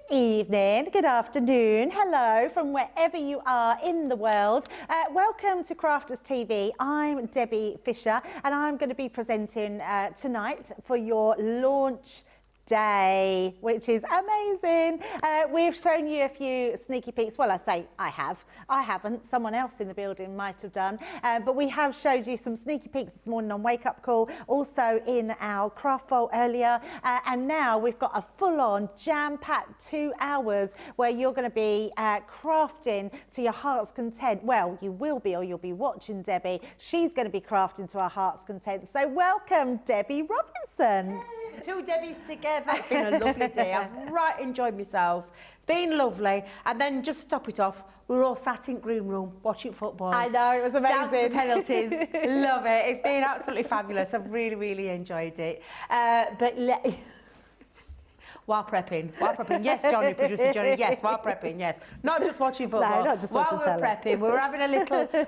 evening, good afternoon, hello from wherever you are in the world. Welcome to Crafters TV. I'm Debbie Fisher and I'm going to be presenting tonight for your launch day, which is amazing. We've shown you a few sneaky peeks. Well, I say I have. I haven't. Someone else in the building might have done. But we have showed you some sneaky peeks this morning on Wake Up Call, also in our craft vault earlier. And now we've got a full-on, jam-packed 2 hours where you're going to be crafting to your heart's content. Well, you will be, or you'll be watching Debbie. She's going to be crafting to our heart's content. So welcome, Debbie Robinson. Two Debbies together. It's been a lovely day. I've right enjoyed myself. It's been lovely. And then just to top it off, we were all sat in green room watching football. I know, it was amazing. Down to the penalties. Love it. It's been absolutely fabulous. I've really, really enjoyed it. While prepping, yes, Johnny, producer Johnny, yes, while prepping, yes. Not just watching football. No, not just watching telly. While we're prepping,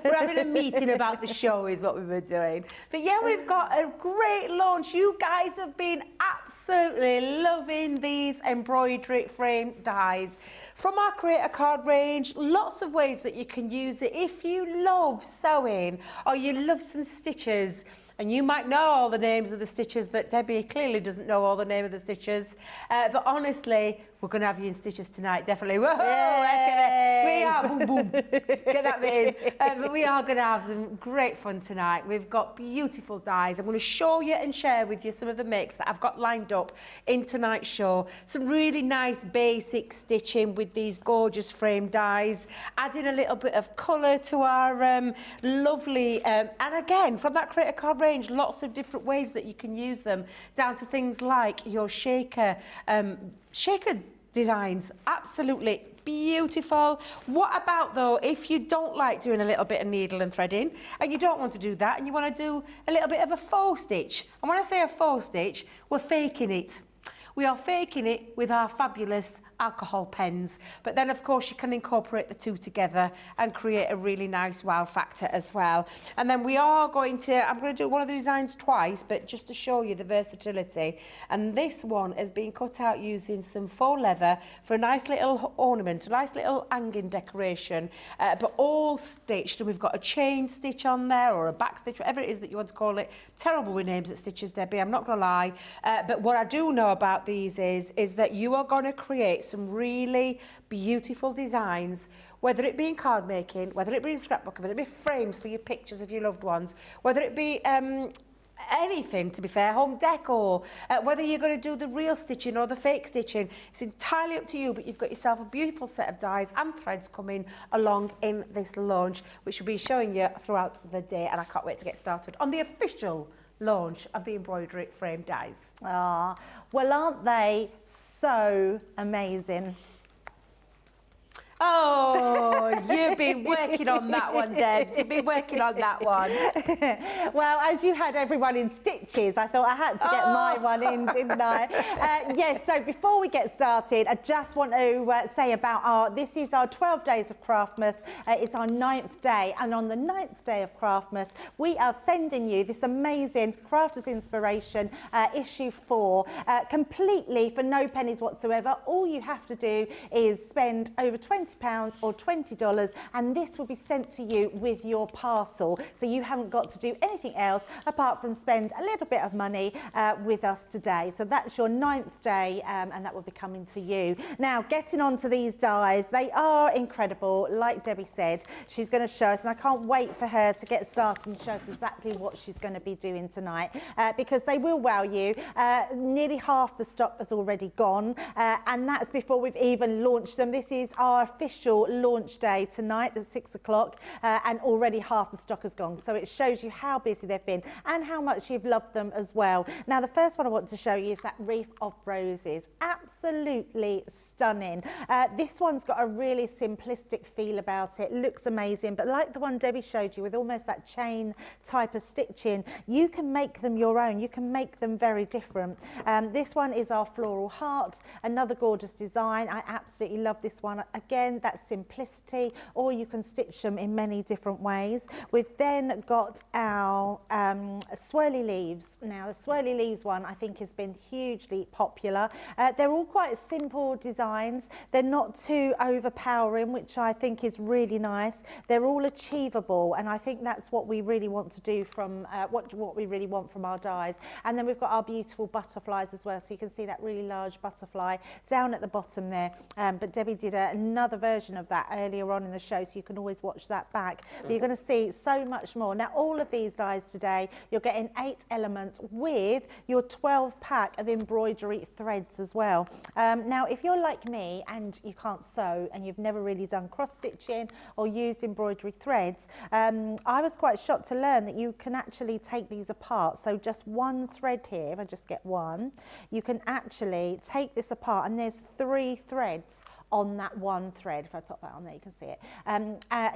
we're having a meeting about the show is what we were doing. But yeah, we've got a great launch. You guys have been absolutely loving these embroidery frame dies. From our creator card range, lots of ways that you can use it. If you love sewing or you love some stitches, and you might know all the names of the stitches that Debbie clearly doesn't know all the name of the stitches. But honestly, we're going to have you in stitches tonight, definitely. Whoa, let's get there. We are, boom, boom. Get that bit in. But we are going to have some great fun tonight. We've got beautiful dies. I'm going to show you and share with you some of the makes that I've got lined up in tonight's show. Some really nice basic stitching with these gorgeous frame dies. Adding a little bit of colour to our lovely, and again, from that creator card range, lots of different ways that you can use them, down to things like your shaker designs. Absolutely beautiful. What about though if you don't like doing a little bit of needle and threading and you don't want to do that and you want to do a little bit of a faux stitch? And when I say a faux stitch, we're faking it. We are faking it with our fabulous alcohol pens, but then of course you can incorporate the two together and create a really nice wow factor as well. And then we are going to, I'm going to do one of the designs twice, but just to show you the versatility. And this one has been cut out using some faux leather for a nice little ornament, a nice little hanging decoration, but all stitched. And we've got a chain stitch on there, or a back stitch, whatever it is that you want to call it. Terrible with names at stitches, Debbie, I'm not going to lie. But what I do know about these is that you are going to create some really beautiful designs, whether it be in card making, whether it be in scrapbooking, whether it be frames for your pictures of your loved ones, whether it be anything, to be fair, home decor, whether you're going to do the real stitching or the fake stitching. It's entirely up to you, but you've got yourself a beautiful set of dies and threads coming along in this launch, which we'll be showing you throughout the day, and I can't wait to get started on the official launch of the embroidery frame dies. Ah, well, aren't they so amazing? Oh, you've been working on that one, Debs. You've been working on that one. Well, as you had everyone in stitches, I thought I had to get my one in, didn't I? Yes, so before we get started, I just want to say about this is our 12 days of Craftmas. It's our 9th day, and on the 9th day of Craftmas, we are sending you this amazing Crafters Inspiration issue 4, completely for no pennies whatsoever. All you have to do is spend over £20 or $20, and this will be sent to you with your parcel. So you haven't got to do anything else apart from spend a little bit of money with us today. So that's your 9th day, and that will be coming to you. Now, getting on to these dies, they are incredible. Like Debbie said, she's going to show us, and I can't wait for her to get started and show us exactly what she's going to be doing tonight, because they will wow you. Nearly half the stock has already gone, and that's before we've even launched them. This is our official launch day tonight at 6 o'clock, and already half the stock has gone. So it shows you how busy they've been and how much you've loved them as well. Now, the first one I want to show you is that Wreath of Roses. Absolutely stunning. This one's got a really simplistic feel about it. Looks amazing, but like the one Debbie showed you with almost that chain type of stitching, you can make them your own. You can make them very different. This one is our floral heart, another gorgeous design. I absolutely love this one. Again, again, that's simplicity, or you can stitch them in many different ways. We've then got our swirly leaves. Now, the swirly leaves one I think has been hugely popular. They're all quite simple designs. They're not too overpowering, which I think is really nice. They're all achievable, and I think that's what we really want to do from what we really want from our dies. And then we've got our beautiful butterflies as well, so you can see that really large butterfly down at the bottom there. But Debbie did another version of that earlier on in the show, so you can always watch that back. But you're going to see so much more. Now, all of these dies today, you're getting 8 elements with your 12 pack of embroidery threads as well. Now, if you're like me and you can't sew and you've never really done cross stitching or used embroidery threads, I was quite shocked to learn that you can actually take these apart. So just one thread here, if I just get one, you can actually take this apart, and there's 3 threads on that one thread. If I put that on there, you can see it.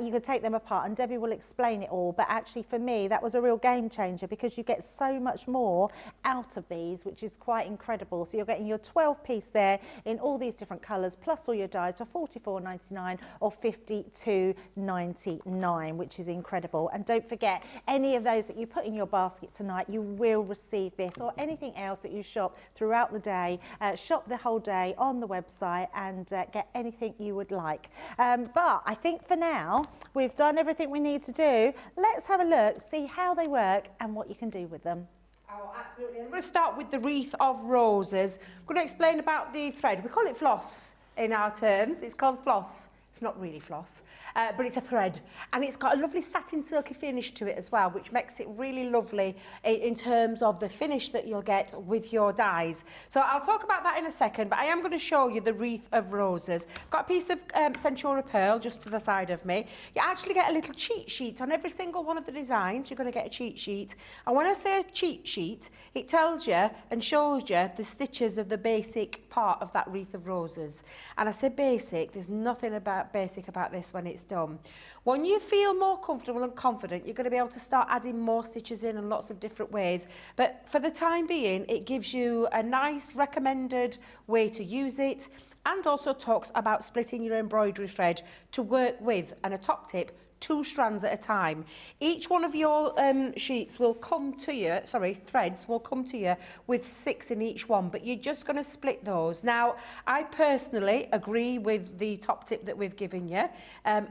You can take them apart, and Debbie will explain it all, but actually for me that was a real game changer, because you get so much more out of these, which is quite incredible. So you're getting your 12 piece there in all these different colours, plus all your dies for $44.99 or $52.99, which is incredible. And don't forget, any of those that you put in your basket tonight, you will receive this or anything else that you shop throughout the day. Shop the whole day on the website and get anything you would like. But I think for now we've done everything we need to do. Let's have a look, see how they work and what you can do with them. Oh, absolutely. I'm going to start with the Wreath of Roses. I'm going to explain about the thread. We call it floss in our terms. It's called floss. It's not really floss, but it's a thread, and it's got a lovely satin silky finish to it as well, which makes it really lovely in terms of the finish that you'll get with your dies. So I'll talk about that in a second, but I am going to show you the Wreath of Roses. Got a piece of Centura pearl just to the side of me. You actually get a little cheat sheet on every single one of the designs. You're going to get a cheat sheet, and when I say a cheat sheet, it tells you and shows you the stitches of the basic part of that Wreath of Roses. And I say basic, there's nothing basic about this when it's done. When you feel more comfortable and confident, you're going to be able to start adding more stitches in lots of different ways. But for the time being, it gives you a nice recommended way to use it, and also talks about splitting your embroidery thread to work with, and a top tip, 2 strands at a time. Each one of your sheets will come to you, threads will come to you with 6 in each one, but you're just going to split those. Now, I personally agree with the top tip that we've given you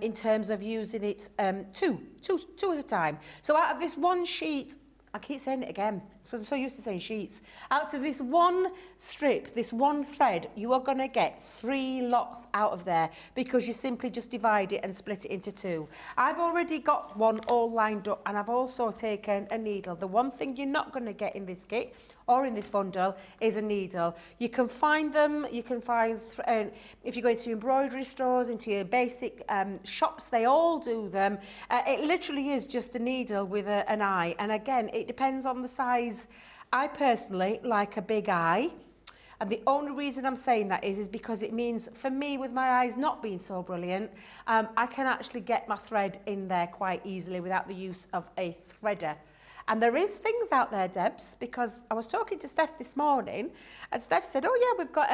in terms of using it 2 at a time. So out of this one sheet, I keep saying it again, because I'm so used to saying sheets. Out of this one strip, this one thread, you are going to get 3 lots out of there, because you simply just divide it and split it into 2. I've already got one all lined up, and I've also taken a needle. The one thing you're not going to get in this kit or in this bundle is a needle. You can find them, you can find, if you go into embroidery stores, into your basic shops, they all do them. It literally is just a needle with an eye, and again, it depends on the size. I personally like a big eye, and the only reason I'm saying that is because it means, for me, with my eyes not being so brilliant, I can actually get my thread in there quite easily without the use of a threader. And there is things out there, Debs, because I was talking to Steph this morning, and Steph said, oh yeah, we've got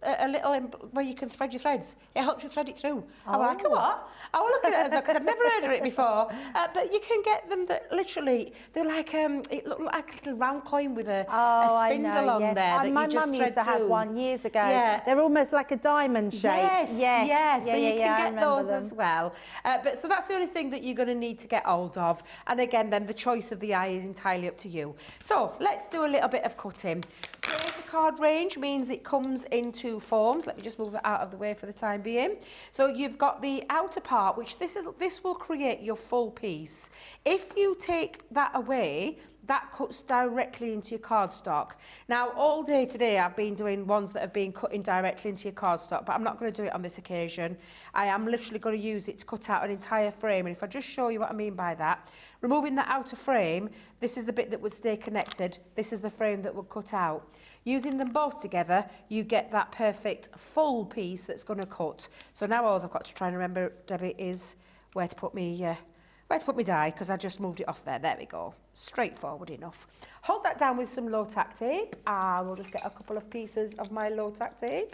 a little where you can thread your threads. It helps you thread it through. Oh. I'm like, what? I was looking at it because I've never heard of it before. But you can get them that literally, they're like, it looked like a little round coin with a spindle on there. That my you just mum thread used to have through. one years ago. Yeah. They're almost like a diamond shape. Yes. So you can get those them as well. But so that's the only thing that you're going to need to get hold of. And again, then the choice of the eye is entirely up to you. So let's do a little bit of cutting. Creator card range means it comes in 2 forms. Let me just move that out of the way for the time being. So you've got the outer part, which this will create your full piece. If you take that away, that cuts directly into your cardstock. Now, all day today, I've been doing ones that have been cutting directly into your cardstock, but I'm not going to do it on this occasion. I am literally going to use it to cut out an entire frame. And if I just show you what I mean by that, removing the outer frame, this is the bit that would stay connected. This is the frame that would cut out. Using them both together, you get that perfect full piece that's going to cut. So now all I've got to try and remember, Debbie, is where to put me die, because I just moved it off there. There we go. Straightforward enough. Hold that down with some low tack tape. We'll just get a couple of pieces of my low tack tape.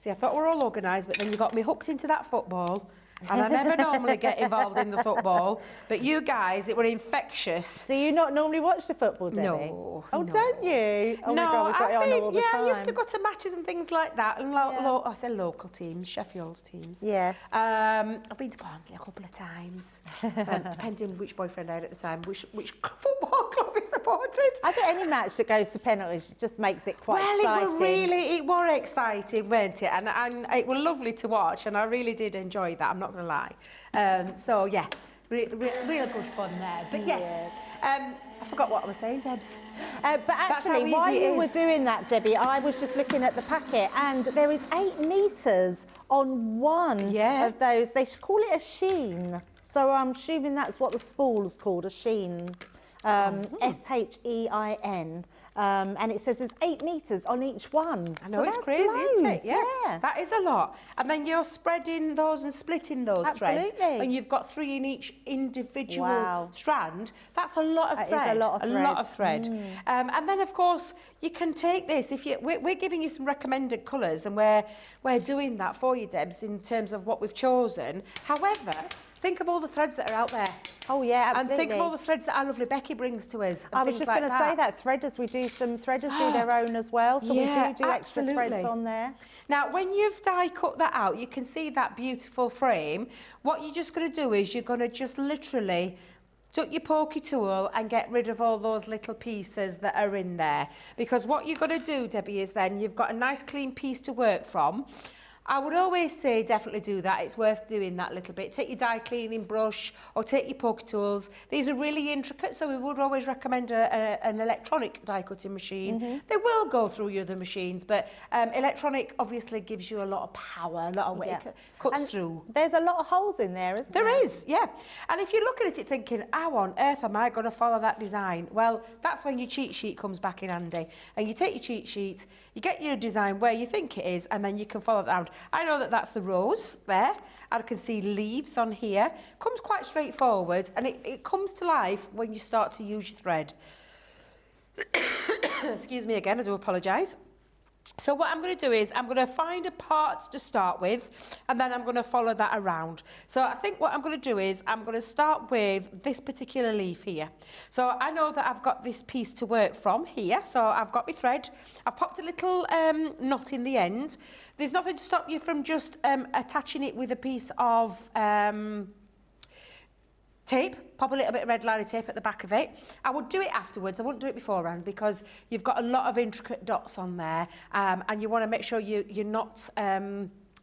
See, I thought we were all organised, but then you got me hooked into that football. And I never normally get involved in the football. But you guys, it were infectious. Do you not normally watch the football, Debbie? No. Oh, no. don't you? Oh no, my God, we've got it on all the time. I used to go to matches and things like that. And I say local teams, Sheffield's teams. Yes. I've been to Barnsley a couple of times, depending which boyfriend I had at the time, which football club he supported. I think any match that goes to penalties just makes it quite exciting. It was exciting, weren't it? And it was lovely to watch, and I really did enjoy that, I'm not going to lie. So, yeah, real good fun there. But yes. I forgot what I was saying, Debs. But actually, while you were doing that, Debbie, I was just looking at the packet, and there is 8 metres on one of those. They should call it a sheen. So I'm assuming that's what the spool is called, a sheen. S-H-E-I-N. And it says there's 8 metres on each one. I know, so it's that's crazy, loads. isn't it? Yeah, that is a lot. And then you're spreading those and splitting those threads. And you've got 3 in each individual strand. That's a lot of thread. That is a lot of thread. And then, of course, you can take this. We're giving you some recommended colours, and we're doing that for you, Debs, in terms of what we've chosen. However, think of all the threads that are out there. Oh, yeah, absolutely. And think of all the threads that our lovely Becky brings to us. I was just going to say that. Threaders, threaders do their own as well, so we do extra threads on there. Now, when you've die cut that out, you can see that beautiful frame. What you're just going to do is you're going to just literally tuck your pokey tool and get rid of all those little pieces that are in there. Because what you're going to do, Debbie, is then you've got a nice clean piece to work from. I would always say definitely do that. It's worth doing that little bit. Take your die cleaning brush or take your poke tools. These are really intricate, so we would always recommend an electronic die cutting machine. They will go through your other machines, but electronic obviously gives you a lot of power, a lot of weight, cuts through. There's a lot of holes in there, isn't there? There is, yeah. And if you're looking at it thinking, how on earth am I going to follow that design? Well, that's when your cheat sheet comes back in handy. And you take your cheat sheet, you get your design where you think it is, and then you can follow that around. I know that that's the rose there. I can see leaves on here. Comes quite straightforward, and it comes to life when you start to use your thread. Excuse me again, I do apologise. So what I'm going to do is I'm going to find a part to start with, and then I'm going to follow that around. So I think what I'm going to do is I'm going to start with this particular leaf here. So I know that I've got this piece to work from here. So I've got my thread. I've popped a little knot in the end. There's nothing to stop you from just attaching it with a piece of tape. Pop a little bit of red liner tape at the back of it. I would do it afterwards. I wouldn't do it beforehand because you've got a lot of intricate dots on there, and you want to make sure you're not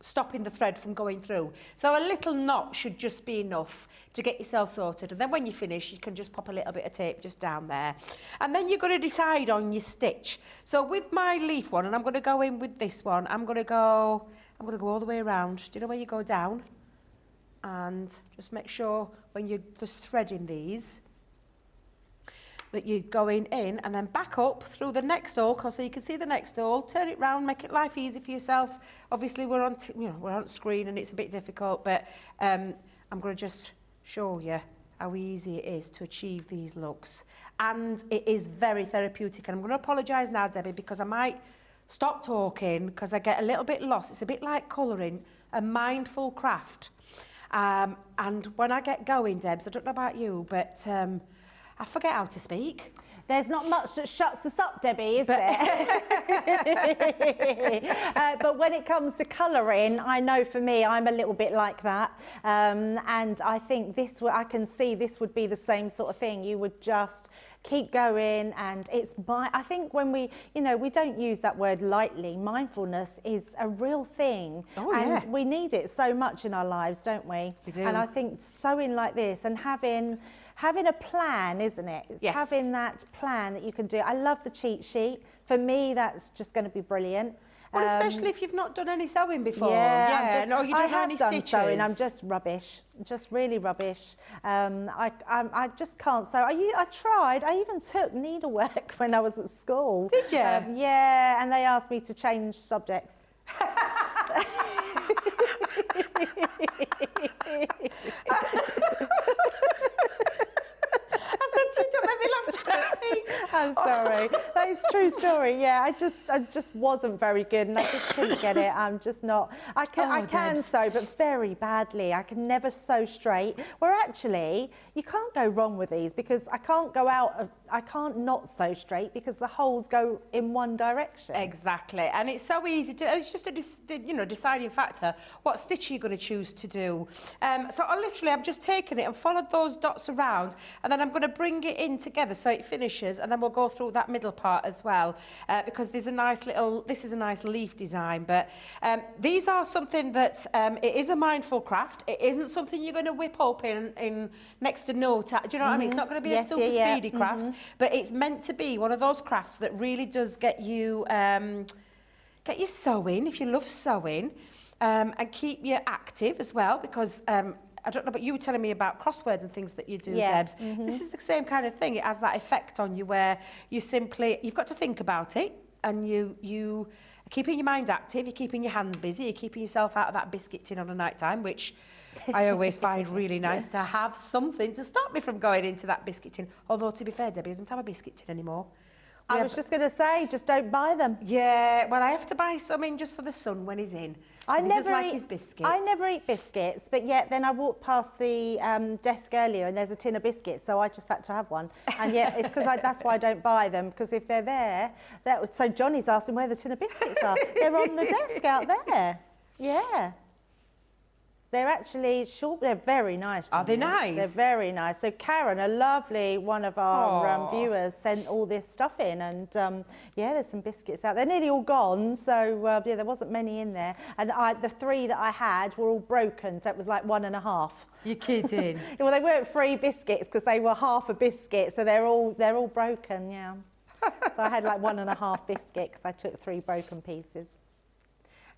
stopping the thread from going through. So a little knot should just be enough to get yourself sorted. And then when you finish, you can just pop a little bit of tape just down there. And then you're going to decide on your stitch. So with my leaf one, and I'm going to go in with this one, I'm going to go all the way around. Do you know where you go down? And just make sure when you're just threading these that you're going in and then back up through the next hole, so you can see the next hole, turn it round, make it life easy for yourself. Obviously we're on screen and it's a bit difficult, but I'm going to just show you how easy it is to achieve these looks. And it is very therapeutic. And I'm going to apologise now, Debbie, because I might stop talking because I get a little bit lost. It's a bit like colouring, a mindful craft. And when I get going, Debs, I don't know about you, but I forget how to speak. There's not much that shuts us up, Debbie, is there? But when it comes to colouring, I know for me, I'm a little bit like that. And I think I can see this would be the same sort of thing. You would just keep going, and I think when we don't use that word lightly. Mindfulness is a real thing. And we need it so much in our lives, don't we? We do. And I think sewing like this and having a plan, isn't it? It's having that plan that you can do. I love the cheat sheet. For me, that's just going to be brilliant. Well, especially if you've not done any sewing before. Yeah, no, you don't I know have any done stitches. sewing. I'm just rubbish, just really rubbish. I just can't sew. I tried. I even took needlework when I was at school. Did you? Yeah, and they asked me to change subjects. Don't make me laugh tonight. I'm sorry. That is true story. Yeah, I just wasn't very good, and I just couldn't get it. I'm just not. I can Debs. sew, but very badly. I can never sew straight. Where actually, you can't go wrong with these because I can't go out of. I can't not sew straight because the holes go in one direction. Exactly, and it's so easy to. It's just a deciding factor. What stitch are you going to choose to do? So I've just taken it and followed those dots around, and then I'm going to bring it in together so it finishes, and then we'll go through that middle part as well, because there's a nice little. This is a nice leaf design, but these are something that it is a mindful craft. It isn't something you're going to whip up in next to no time. Do you know what I mean? It's not going to be a super speedy craft, but it's meant to be one of those crafts that really does get you sewing if you love sewing, and keep you active as well, because I don't know, but you were telling me about crosswords and things that you do, Debs. This is the same kind of thing. It has that effect on you where you've got to think about it, and you are keeping your mind active, you're keeping your hands busy, you're keeping yourself out of that biscuit tin on a night time, which I always find really nice to have something to stop me from going into that biscuit tin. Although, to be fair, Debbie, I don't have a biscuit tin anymore. I was just going to say, just don't buy them. Yeah, well, I have to buy some in just for the son when he's in. He does like his biscuit. I never eat biscuits, but yet then I walked past the desk earlier and there's a tin of biscuits, so I just had to have one. And yeah, it's because that's why I don't buy them, because if they're there, so Johnny's asking where the tin of biscuits are. They're on the desk out there. Yeah. They're actually short. They're very nice. Are they nice? They're very nice. So Karen, a lovely one of our viewers, sent all this stuff in, and yeah, there's some biscuits out. They're nearly all gone, so yeah, there wasn't many in there. And the 3 that I had were all broken, so it was like 1.5. You're kidding? Well, they weren't free biscuits because they were half a biscuit, so they're all broken. Yeah. So I had like 1.5 biscuit because I took 3 broken pieces.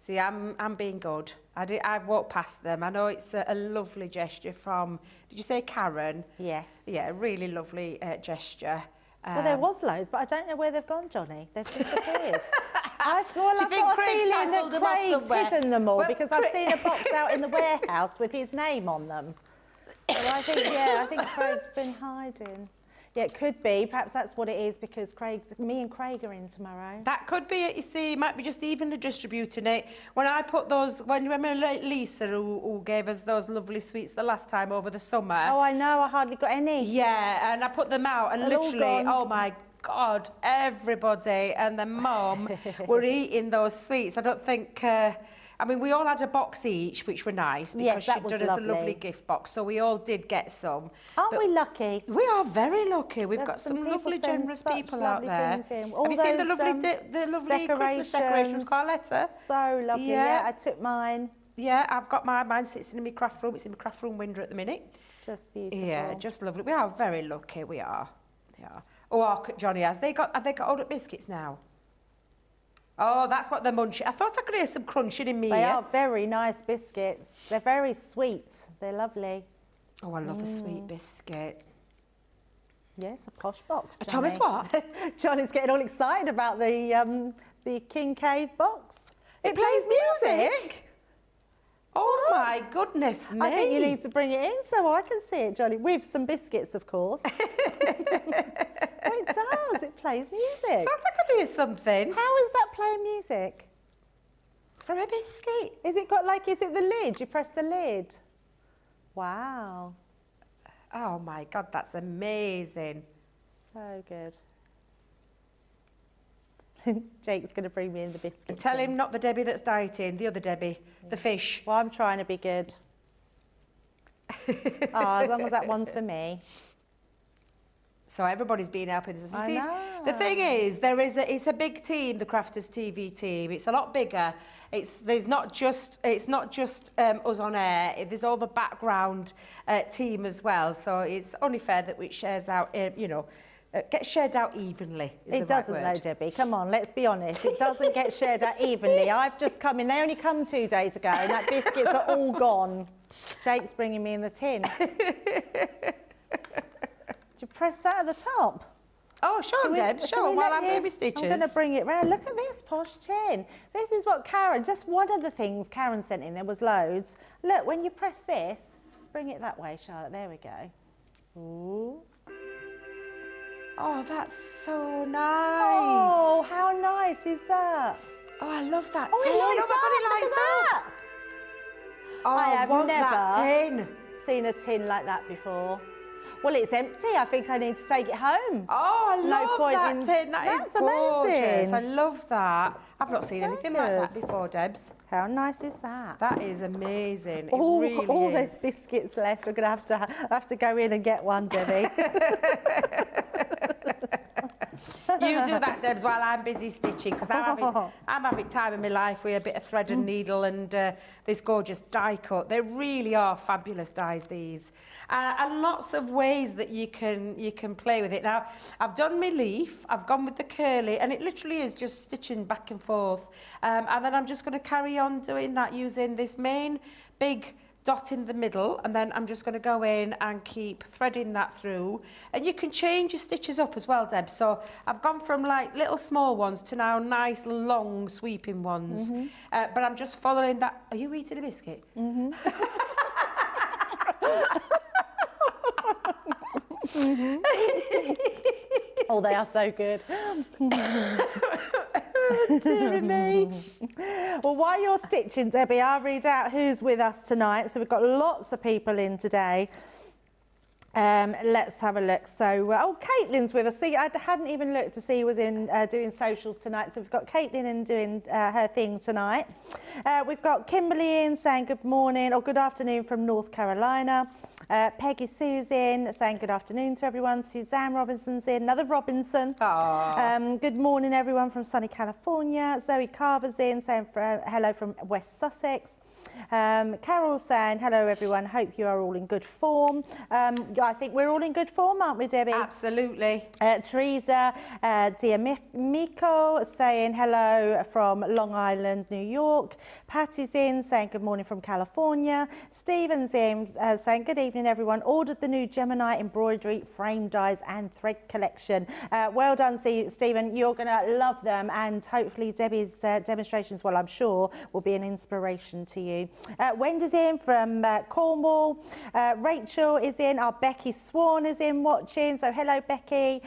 See, I'm being good. I walked past them. I know it's a lovely gesture from, did you say Karen? Yes. Yeah, a really lovely gesture. Well, there was loads, but I don't know where they've gone, Johnny. They've disappeared. I've got a feeling that Craig's hidden them all, because I've seen a box out in the warehouse with his name on them. So I think Craig's been hiding. Yeah, it could be. Perhaps that's what it is, because me and Craig are in tomorrow. That could be it, you see. It might be just evenly distributing it. When I put those, when you remember Lisa who gave us those lovely sweets the last time over the summer? Oh, I know. I hardly got any. Yeah, and I put them out, and literally, oh my God, everybody and their mum were eating those sweets. I don't think... I mean, we all had a box each, which were nice, because she'd done us a lovely gift box, so we all did get some. Aren't we lucky? We are very lucky. We've got some lovely, generous people out there. Have you seen the lovely Christmas decorations, Carletta? So lovely. Yeah, I took mine. Yeah, I've got mine. Mine sits in my craft room. It's in my craft room window at the minute. Just beautiful. Yeah, just lovely. We are very lucky. We are. Yeah. Oh, Johnny, have they got all the biscuits now? Oh, that's what they're munching. I thought I could hear some crunching in me. They are very nice biscuits. They're very sweet. They're lovely. Oh, I love a sweet biscuit. Yes, a posh box. Thomas, what? Johnny's getting all excited about the King Cave box. It plays music. Oh my goodness me. I think you need to bring it in so I can see it, Johnny, with some biscuits, of course. Oh, it does. It plays music. Sounds like I could hear something. How is that playing music? From a biscuit. Is it the lid? You press the lid. Wow. Oh my God, that's amazing. So good. Jake's going to bring me in the biscuit. Tell him not the Debbie that's dieting, the other Debbie, the fish. Well, I'm trying to be good. As long as that one's for me. So everybody's been helping us. I know. The thing is, it's a big team, the Crafters TV team. It's a lot bigger. It's not just us on air. There's all the background team as well. So it's only fair that it shares out, gets shared out evenly. It doesn't though, Debbie. Come on, let's be honest. It doesn't get shared out evenly. I've just come in. They only come 2 days ago, and that biscuits are all gone. Jake's bringing me in the tin. Did you press that at the top? Oh, show them, Deb. Show them while I'm doing my stitches. I'm going to bring it round. Look at this posh tin. This is what Karen, just one of the things Karen sent in. There was loads. Look, when you press this, let's bring it that way, Charlotte. There we go. Ooh. Oh, that's so nice. Oh, how nice is that? Oh, I love that Oh, tin. it lights Oh my God, it up, lights look up. at that. Oh, I have want never that tin. seen a tin like that before. Well, it's empty. I think I need to take it home. Oh, I No love point that in- tin. That's That's gorgeous. amazing. I love that. I've not seen So anything like that good. before, Debs. How nice is that? That is amazing. It Oh, really all is. those biscuits left. We're going to have to go in and get one, Debbie. You do that, Debs, while I'm busy stitching, because I'm having time in my life with a bit of thread and needle and this gorgeous die cut. They really are fabulous dies, these. And lots of ways that you can play with it. Now, I've done my leaf, I've gone with the curly, and it literally is just stitching back and forth. And then I'm just going to carry on doing that using this main big dot in the middle, and then I'm just going to go in and keep threading that through. And you can change your stitches up as well, Deb. So I've gone from like little small ones to now nice long sweeping ones. But I'm just following that. Are you eating a biscuit? Oh, they are so good. Dear me. Well, while you're stitching, Debbie, I'll read out who's with us tonight. So we've got lots of people in today. Let's have a look. So, oh, Caitlin's with us. See, I hadn't even looked to see who was in doing socials tonight. So we've got Caitlin in doing her thing tonight. We've got Kimberly in saying good morning or good afternoon from North Carolina. Peggy Sue's in saying good afternoon to everyone. Suzanne Robinson's in, another Robinson. Good morning everyone from sunny California. Zoe Carver's in saying hello from West Sussex. Carol saying hello everyone, hope you are all in good form. I think we're all in good form, aren't we, Debbie? Absolutely. Teresa Diamico saying hello from Long Island, New York. Patty's in saying good morning from California. Stephen's in saying good evening everyone, ordered the new Gemini embroidery frame dies and thread collection. Well done, Stephen, you're going to love them, and hopefully Debbie's demonstrations, well I'm sure, will be an inspiration to you. Wendy's in from Cornwall. Rachel is in. Our Becky Swan is in watching. So hello, Becky.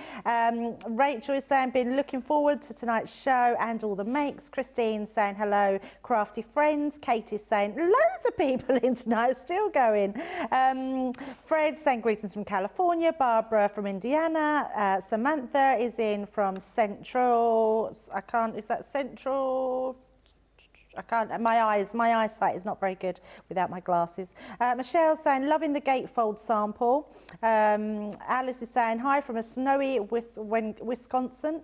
Rachel is saying, been looking forward to tonight's show and all the makes. Christine saying hello, crafty friends. Kate is saying loads of people in tonight, still going. Fred saying greetings from California. Barbara from Indiana. Samantha is in from Central. Is that Central? I can't, my eyesight is not very good without my glasses. Michelle saying, loving the Gatefold sample. Alice is saying, hi from a snowy Wisconsin.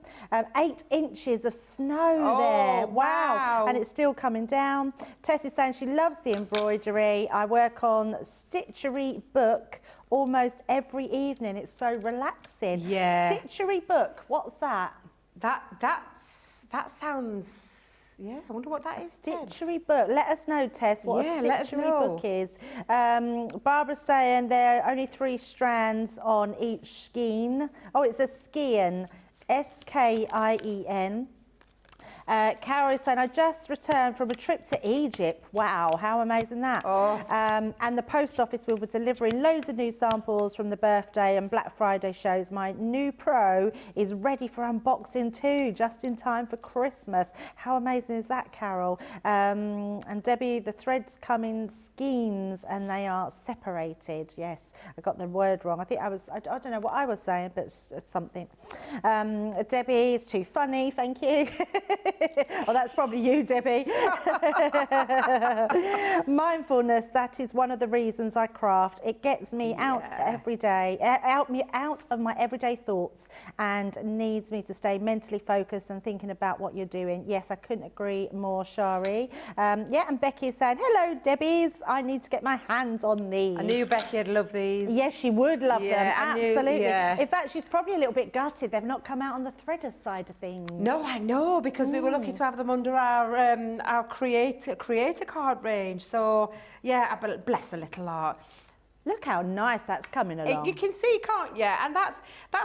8 inches of snow there. Wow. And it's still coming down. Tess is saying she loves the embroidery. I work on Stitchery book almost every evening. It's so relaxing. Yeah. Stitchery book, what's that? That sounds... Yeah, I wonder what that is. Stitchery book. Let us know, Tess, what a Stitchery book is. Barbara's saying there are only 3 strands on each skein. Oh, it's a skein. S-K-I-E-N. Carol is saying, I just returned from a trip to Egypt. Wow, how amazing that. And the post office will be delivering loads of new samples from the birthday and Black Friday shows. My new Pro is ready for unboxing too, just in time for Christmas. How amazing is that, Carol? And Debbie, the threads come in skeins and they are separated. Yes, I got the word wrong. I think I don't know what I was saying, but it's something. Debbie is too funny, thank you. Oh, that's probably you, Debbie. Mindfulness, that is one of the reasons I craft. It gets me out every day, out of my everyday thoughts, and needs me to stay mentally focused and thinking about what you're doing. Yes, I couldn't agree more, Shari. Yeah, and Becky is saying, hello, Debbie's. I need to get my hands on these. I knew Becky would love these. Yes, she would love them, absolutely. Yeah. In fact, she's probably a little bit gutted. They've not come out on the threaders side of things. No, I know, because we were lucky to have them under our creator card range. So yeah, bless her little heart. Look how nice that's coming along. You can see, can't you? And that's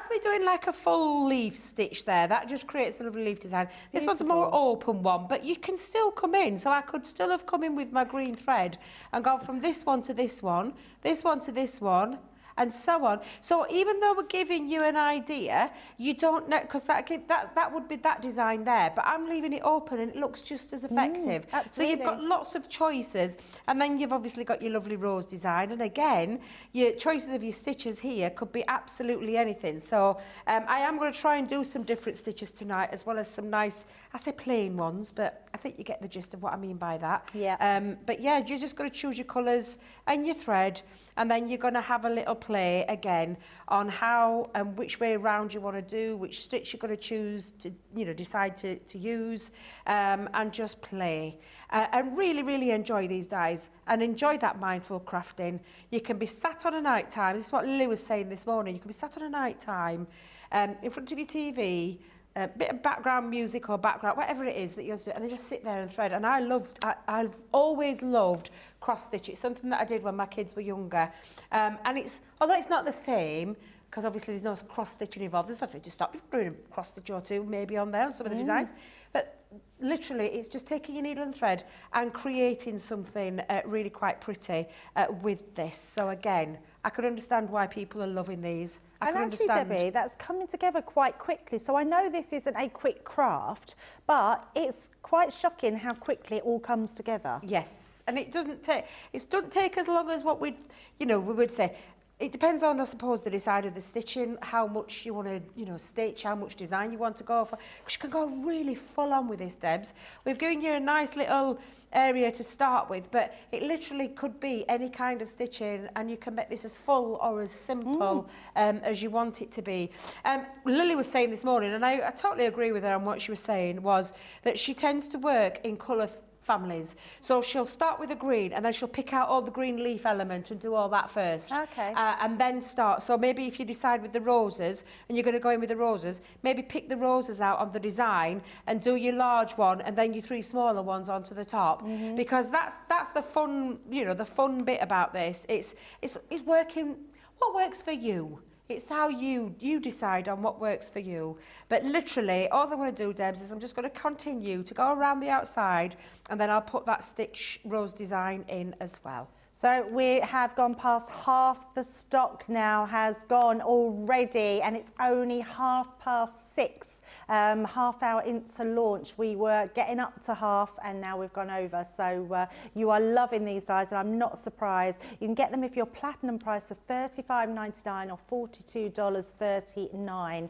me doing like a full leaf stitch there. That just creates a lovely leaf design. This one's a more open one, but you can still come in. So I could still have come in with my green thread and gone from this one to this one, this one to this one, and so on. So even though we're giving you an idea, you don't know, because that would be that design there, but I'm leaving it open and it looks just as effective. So you've got lots of choices, and then you've obviously got your lovely rose design, and again, your choices of your stitches here could be absolutely anything. So I am going to try and do some different stitches tonight, as well as some nice, I say plain ones, but I think you get the gist of what I mean by that. Yeah. But yeah, you're just going to choose your colours and your thread, and then you're going to have a little play again on how and which way around you want to do, which stitch you're going to choose to, you know, decide to use, and just play. And really, really enjoy these dies and enjoy that mindful crafting. You can be sat on a night time. This is what Lily was saying this morning. You can be sat on a night time in front of your TV, a bit of background music or background, whatever it is that you're doing, and then just sit there and thread. And I've always loved cross stitch. It's something that I did when my kids were younger. And it's, although it's not the same, because obviously there's no cross stitching involved, there's nothing to stop you from doing a cross stitch or two maybe on there on some of the designs. But literally it's just taking your needle and thread and creating something really quite pretty with this. So again, I could understand why people are loving these. And actually, Debbie, that's coming together quite quickly. So I know this isn't a quick craft, but it's quite shocking how quickly it all comes together. Yes, and it doesn't take as long as what we would say. It depends on, I suppose, the design of the stitching, how much you want to, stitch, how much design you want to go for. Because you can go really full on with this, Debs. We've given you a nice little area to start with, but it literally could be any kind of stitching, and you can make this as full or as simple as you want it to be. Lily was saying this morning, and I totally agree with her on what she was saying, was that she tends to work in colour families. So she'll start with a green, and then she'll pick out all the green leaf element and do all that first. Okay. And then start. So maybe if you decide with the roses, and you're going to go in with the roses, maybe pick the roses out on the design and do your large one, and then your 3 smaller ones onto the top. Because that's the fun, the fun bit about this. It's working what works for you. It's how you decide on what works for you. But literally, all I'm going to do, Debs, is I'm just going to continue to go around the outside, and then I'll put that stitch rose design in as well. So we have gone past half the stock now has gone already, and it's only 6:30, half hour into launch. We were getting up to half, and now we've gone over. So you are loving these dies, and I'm not surprised. You can get them if you're platinum price for $35.99 or $42.39,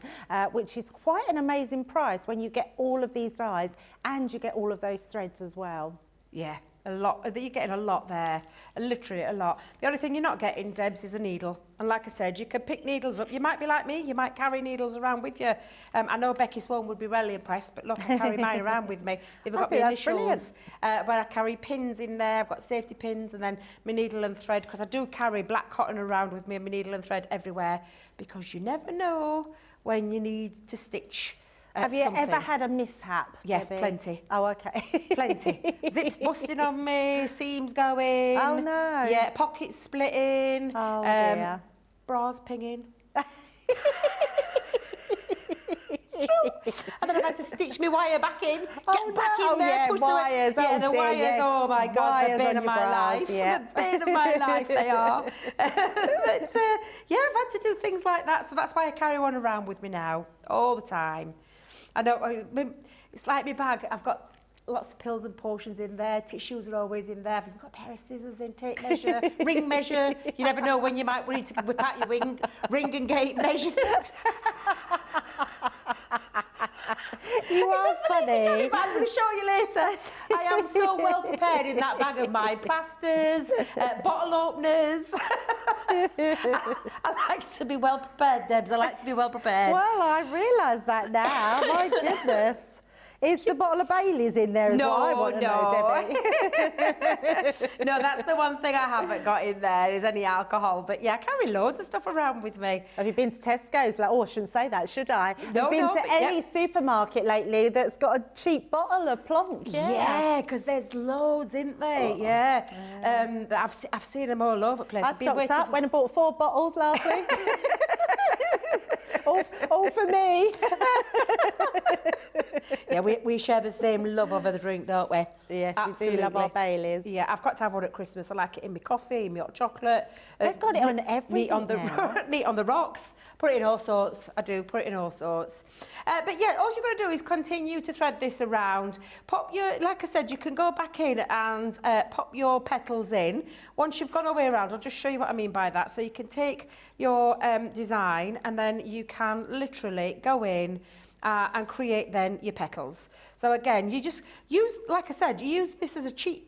which is quite an amazing price when you get all of these dies and you get all of those threads as well. Yeah. A lot. You're getting a lot there, literally a lot. The only thing you're not getting, Debs, is a needle. And like I said, you can pick needles up. You might be like me, you might carry needles around with you. I know Becky Swan would be really impressed, but look, I carry mine around with me. They've got my initials, where I carry pins in there. I've got safety pins, and then my needle and thread, because I do carry black cotton around with me and my needle and thread everywhere, because you never know when you need to stitch. Have you ever had a mishap? Yes, Debbie? plenty. Oh, okay. Plenty. Zips busting on me, seams going. Oh, no. Yeah, pockets splitting. Oh, dear. Bras pinging. It's true. And then I've had to stitch my wire back in, get back in there, yeah, push wires. the wires. Yes. Oh my God, Wires the bane on of your my bras, life. yeah. The bane of my life they are. But yeah, I've had to do things like that, so that's why I carry one around with me now all the time. I know, it's like my bag. I've got lots of pills and potions in there. Tissues are always in there. I've got a pair of scissors in, tape measure, ring measure. You never know when you might need to whip out your ring and get it measured. You are funny. I'm going to show you later. I am so well prepared in that bag of mine. Plasters, bottle openers. I like to be well prepared, Debs. I like to be well prepared. Well, I realise that now. My goodness. Is the bottle of Bailey's in there as well? I want to know, Debbie. No, that's the one thing I haven't got in there, is any alcohol. But yeah, I carry loads of stuff around with me. Have you been to Tesco's? Like, oh, I shouldn't say that, should I? No, Have you been to any supermarket lately that's got a cheap bottle of Plonk? Yeah, because there's loads, isn't there? Oh, yeah. I've seen them all over the place. I stocked up when I bought 4 bottles last week. all for me. Yeah, we share the same love of the drink, don't we? Yes, absolutely. we do love our Baileys. Yeah, I've got to have one at Christmas. I like it in my coffee, in my hot chocolate. They've got it on everything Meat on the now. meat on the rocks. Put it in all sorts. I do put it in all sorts. But yeah, all you've got to do is continue to thread this around. Pop your, like I said, you can go back in and pop your petals in. Once you've gone all the way around, I'll just show you what I mean by that. So you can take your design and then you can literally go in and create then your petals. So again, you just use, like I said, you use this as a cheat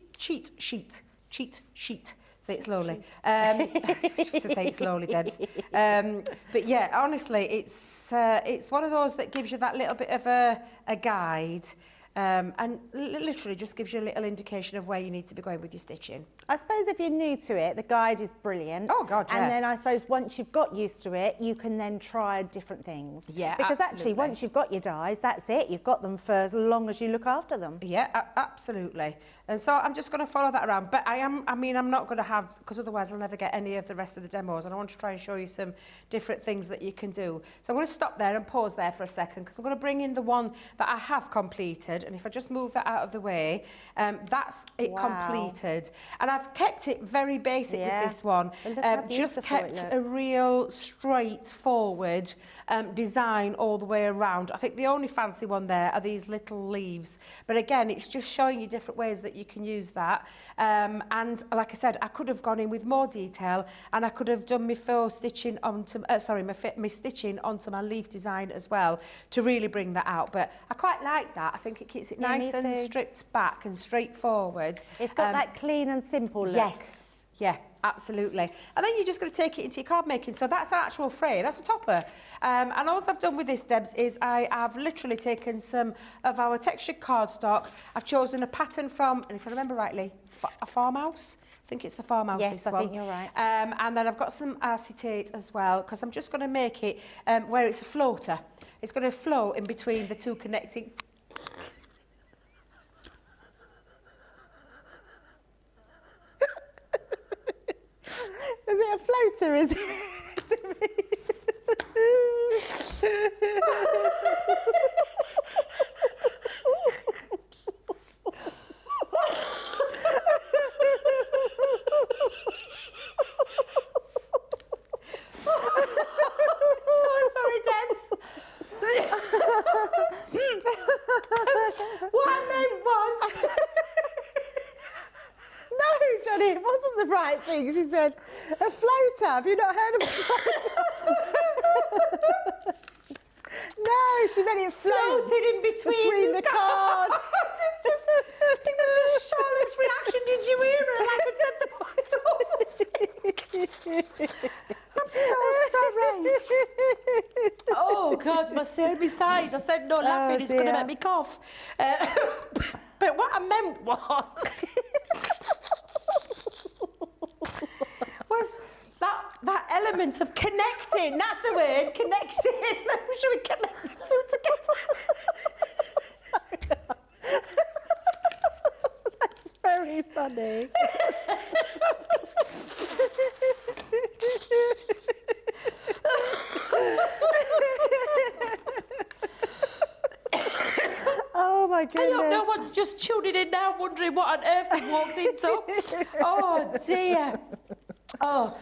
sheet. Say it slowly. To say it slowly, Debs. But yeah, honestly, it's one of those that gives you that little bit of a guide. And literally just gives you a little indication of where you need to be going with your stitching. I suppose if you're new to it, the guide is brilliant. Oh, God, yeah. And then I suppose once you've got used to it, you can then try different things. Yeah, because absolutely. actually, once you've got your dies, that's it. You've got them for as long as you look after them. Yeah, absolutely. And so I'm just going to follow that around. But I'm not going to have, because otherwise I'll never get any of the rest of the demos. And I want to try and show you some different things that you can do. So I'm going to stop there and pause there for a second, because I'm going to bring in the one that I have completed. And if I just move that out of the way, that's it. Wow. Completed. And I've kept it very basic with this one. Just kept a real straightforward design all the way around. I think the only fancy one there are these little leaves. But again, it's just showing you different ways that you can use that. And like I said, I could have gone in with more detail, and I could have done my faux stitching onto, my stitching onto my leaf design as well to really bring that out. But I quite like that. I think it keeps it nice and stripped back and straightforward. It's got that clean and simple look. Yes, yeah, absolutely. And then you're just going to take it into your card making. So that's an actual frame, that's a topper. And all I've done with this, Debs, is I have literally taken some of our textured cardstock. I've chosen a pattern from, and if I remember rightly, a farmhouse. I think it's the farmhouse. Yes, this one. I think you're right. And then I've got some acetate as well, because I'm just going to make it where it's a floater. It's going to float in between the two connecting. Is it a floater, is it? Sorry, Debs. What I meant was... No, Johnny, it wasn't the right thing. She said, a floater. Have you not heard of a floater? No, she meant it floated in between the card. I think that just Charlotte's reaction. Did you hear her? Like I said, the most awful thing. I'm so sorry. Oh, God, my besides, I said no laughing, it's going to make me cough. But what I meant was that element of connecting. That's the word, connecting. Should we connect the two together? That's very funny. Oh my goodness. I hope no one's just tuning in now wondering what on earth they've walked into. Oh dear. Oh,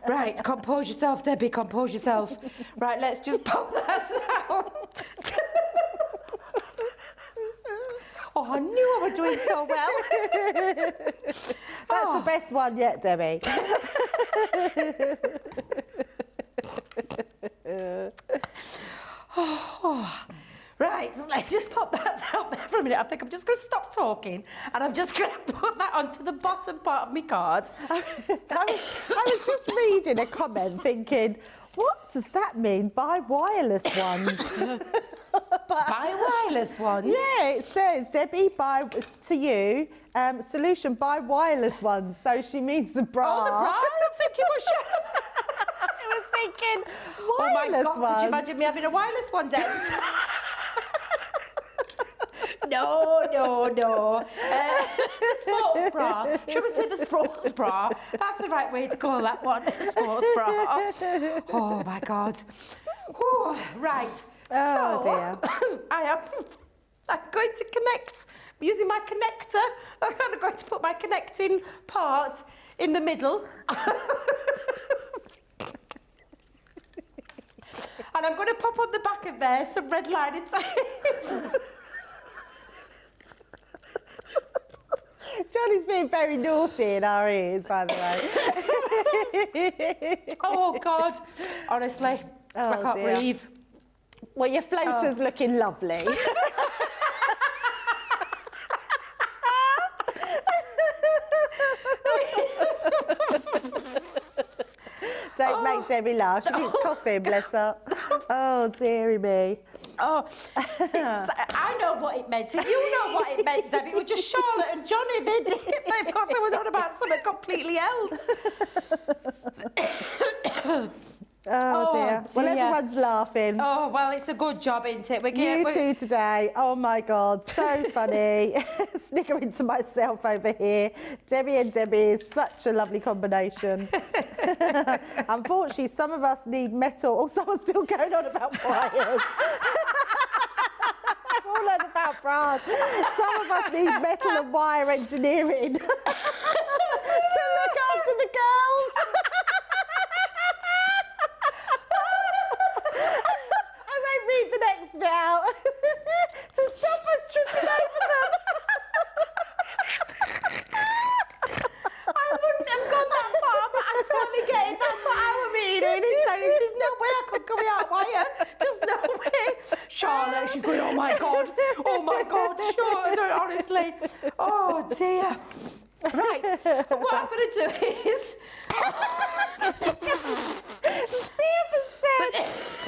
right, compose yourself, Debbie, compose yourself. Right, let's just pop that down. Oh, I knew I was doing so well. That's the best one yet, Debbie. Right, so let's just pop that down there for a minute. I think I'm just going to stop talking and I'm just going to put that onto the bottom part of my card. I was just reading a comment thinking, what does that mean by wireless ones? By wireless ones? Yeah, it says, Debbie, to you, solution by wireless ones. So she means the bra. Oh, the bra? I'm thinking, I was thinking, wireless oh my God, ones. could you imagine me having a wireless one, Deb? No. The sports bra. Should we say the sports bra? That's the right way to call that one, the sports bra. Oh my God. Right. Oh, so, dear. I am I'm going to connect using my connector. I'm going to put my connecting part in the middle. And I'm going to pop on the back of there some red lining tape. Johnny's being very naughty in our ears, by the way. Oh, God. Honestly, I can't breathe. Well, your floater's looking lovely. Don't make Debbie laugh. She keeps coughing, bless her. Oh, dearie me. Oh, I know what it meant, and you know what it meant, Debbie. It was just Charlotte and Johnny. They did it. They thought they were on about something completely else. Oh dear. Well, everyone's laughing. Oh, well, it's a good job, isn't it? You two today. Oh, my God. So funny. Sniggering to myself over here. Debbie and Debbie is such a lovely combination. Unfortunately, some of us need metal. Oh, someone's still going on about wires. I've all learned about brass. Some of us need metal and wire engineering to look after the girls. Read the next bit out to stop us tripping over them. I wouldn't have gone that far, but I totally get it. That's what I was meaning. It's like, there's no way I could go without wire. Just no way. Charlotte, she's going, oh my God, Charlotte, honestly. Oh dear. Right, what I'm going to do is...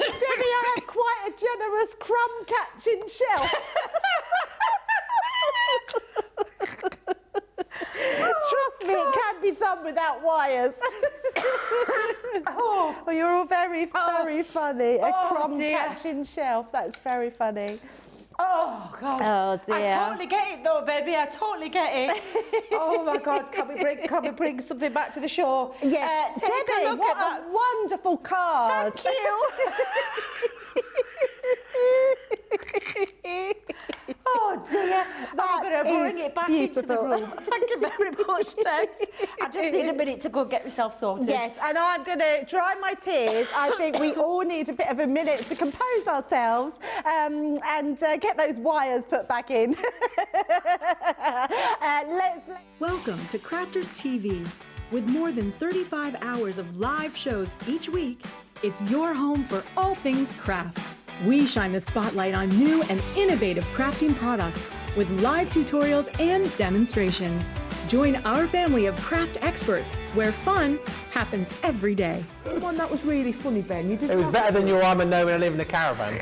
Debbie, I have quite a generous crumb catching shelf. Trust me, it can be done without wires. Oh, you're all very, very funny. A crumb catching shelf. That's very funny. Oh, God. Oh, dear. I totally get it, though, baby. I totally get it. Oh, my God. Can we bring something back to the show? Yes. Debbie, what a wonderful card. Thank you. Oh, dear. I'm going to bring it back into the room. Thank you very much, Debs. I just need a minute to go get myself sorted. Yes, and I'm going to dry my tears. I think we all need a bit of a minute to compose ourselves and get those wires put back in. Welcome to Crafters TV. With more than 35 hours of live shows each week, it's your home for all things craft. We shine the spotlight on new and innovative crafting products with live tutorials and demonstrations. Join our family of craft experts where fun happens every day. One that was really funny, Ben. You did. It was better than your I'm a gnome and I live in a caravan.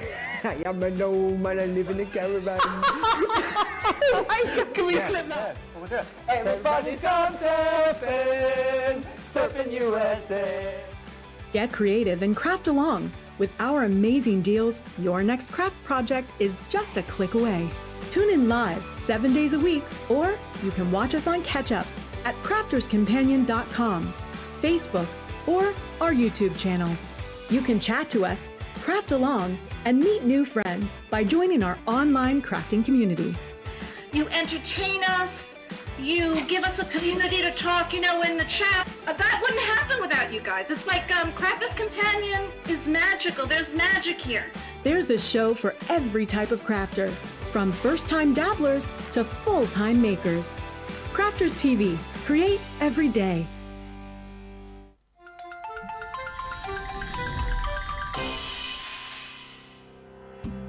I'm a gnome and I live in a caravan. Can we clip that? We'll do it. Everybody's gone surfing, surfing USA. Get creative and craft along. With our amazing deals, your next craft project is just a click away. Tune in live 7 days a week, or you can watch us on Catch Up at crafterscompanion.com, Facebook, or our YouTube channels. You can chat to us, craft along, and meet new friends by joining our online crafting community. You entertain us. You give us a community to talk, in the chat. That wouldn't happen without you guys. It's like Crafters Companion is magical. There's magic here. There's a show for every type of crafter, from first-time dabblers to full-time makers. Crafters TV. Create every day.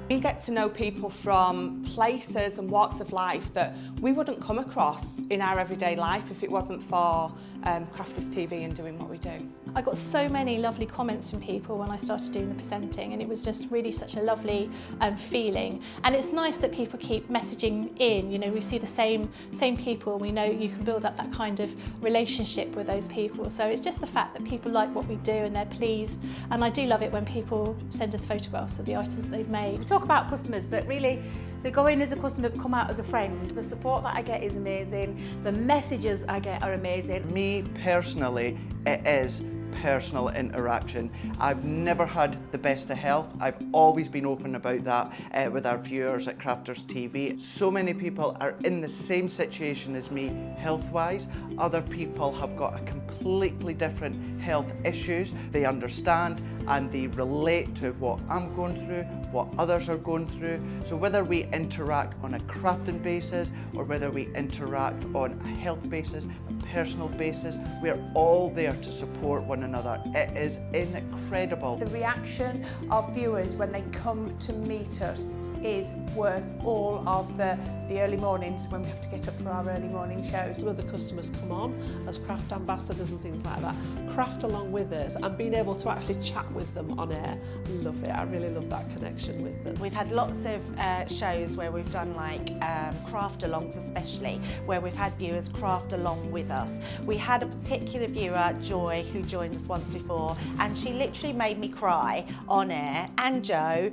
We get to know people from places and walks of life that we wouldn't come across in our everyday life if it wasn't for Crafters TV and doing what we do. I got so many lovely comments from people when I started doing the presenting, and it was just really such a lovely feeling. And it's nice that people keep messaging in. We see the same people. We know you can build up that kind of relationship with those people. So it's just the fact that people like what we do and they're pleased. And I do love it when people send us photographs of the items that they've made. We talk about customers, but really they go in as a customer, come out as a friend. The support that I get is amazing. The messages I get are amazing. Me personally, it is personal interaction. I've never had the best of health. I've always been open about that with our viewers at Crafters TV. So many people are in the same situation as me health-wise. Other people have got a completely different health issues. They understand and they relate to what I'm going through, what others are going through. So whether we interact on a crafting basis or whether we interact on a health basis, a personal basis, we're all there to support one another. It is incredible. The reaction of viewers when they come to meet us is worth all of the early mornings when we have to get up for our early morning shows. Some of the customers come on as craft ambassadors and things like that, craft along with us, and being able to actually chat with them on air. I love it. I really love that connection with them. We've had lots of shows where we've done like craft alongs, especially where we've had viewers craft along with us. We had a particular viewer, Joy, who joined us once before, and she literally made me cry on air, and Joe,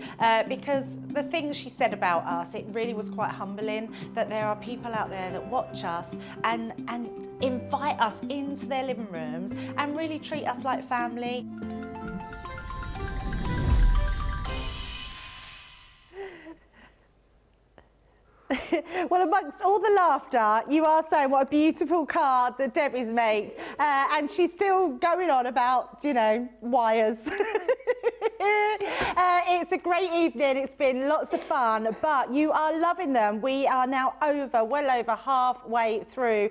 because the things she said about us, it really was quite humbling that there are people out there that watch us and invite us into their living rooms and really treat us like family. Well, amongst all the laughter, you are saying what a beautiful card that Debbie's made, and she's still going on about, you know, wires. It's a great evening. It's been lots of fun, but you are loving them. We are now well over halfway through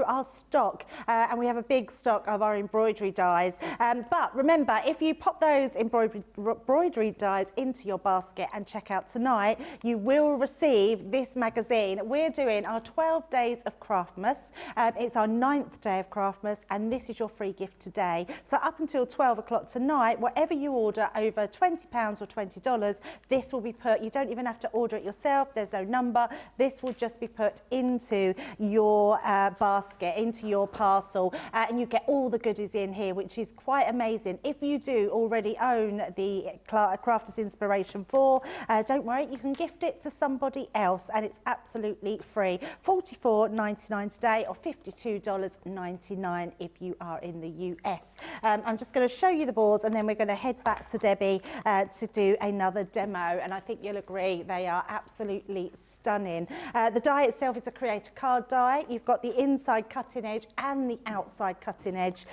our stock, and we have a big stock of our embroidery dies. But remember, if you pop those embroidery dies into your basket and check out tonight, you will receive this magazine. We're doing our 12 days of Craftmas. It's our 9th day of Craftmas, and this is your free gift today. So up until 12 o'clock tonight, whatever you order over £20 or $20, this will be put, you don't even have to order it yourself, there's no number, this will just be put into your basket, into your parcel, and you get all the goodies in here, which is quite amazing. If you do already own the Crafters Inspiration 4, don't worry, you can gift it to somebody else, and it's absolutely free. $44.99 today, or $52.99 if you are in the US. I'm just going to show you the boards, and then we're going to head back to Debbie to do another demo, and I think you'll agree they are absolutely stunning. The die itself is a creator card die. You've got the inside cutting edge and the outside cutting edge.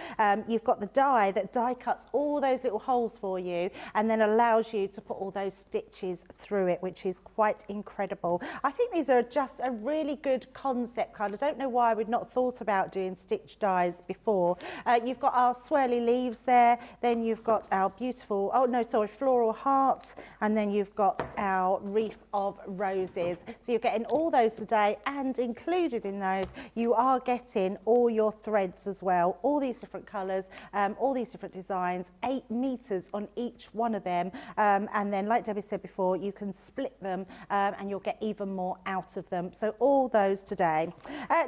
You've got the die that die cuts all those little holes for you and then allows you to put all those stitches through it, which is quite incredible. I think these are just a really good concept card. I don't know why we'd not thought about doing stitch dies before. You've got our swirly leaves there, then you've got our beautiful, floral heart, and then you've got our wreath of roses. So you're getting all those today, and included in those, you are getting all your threads as well, all these different colours, all these different designs, 8 meters on each one of them. And then, like Debbie said before, you can split them and you'll get even more out of them. So all those today.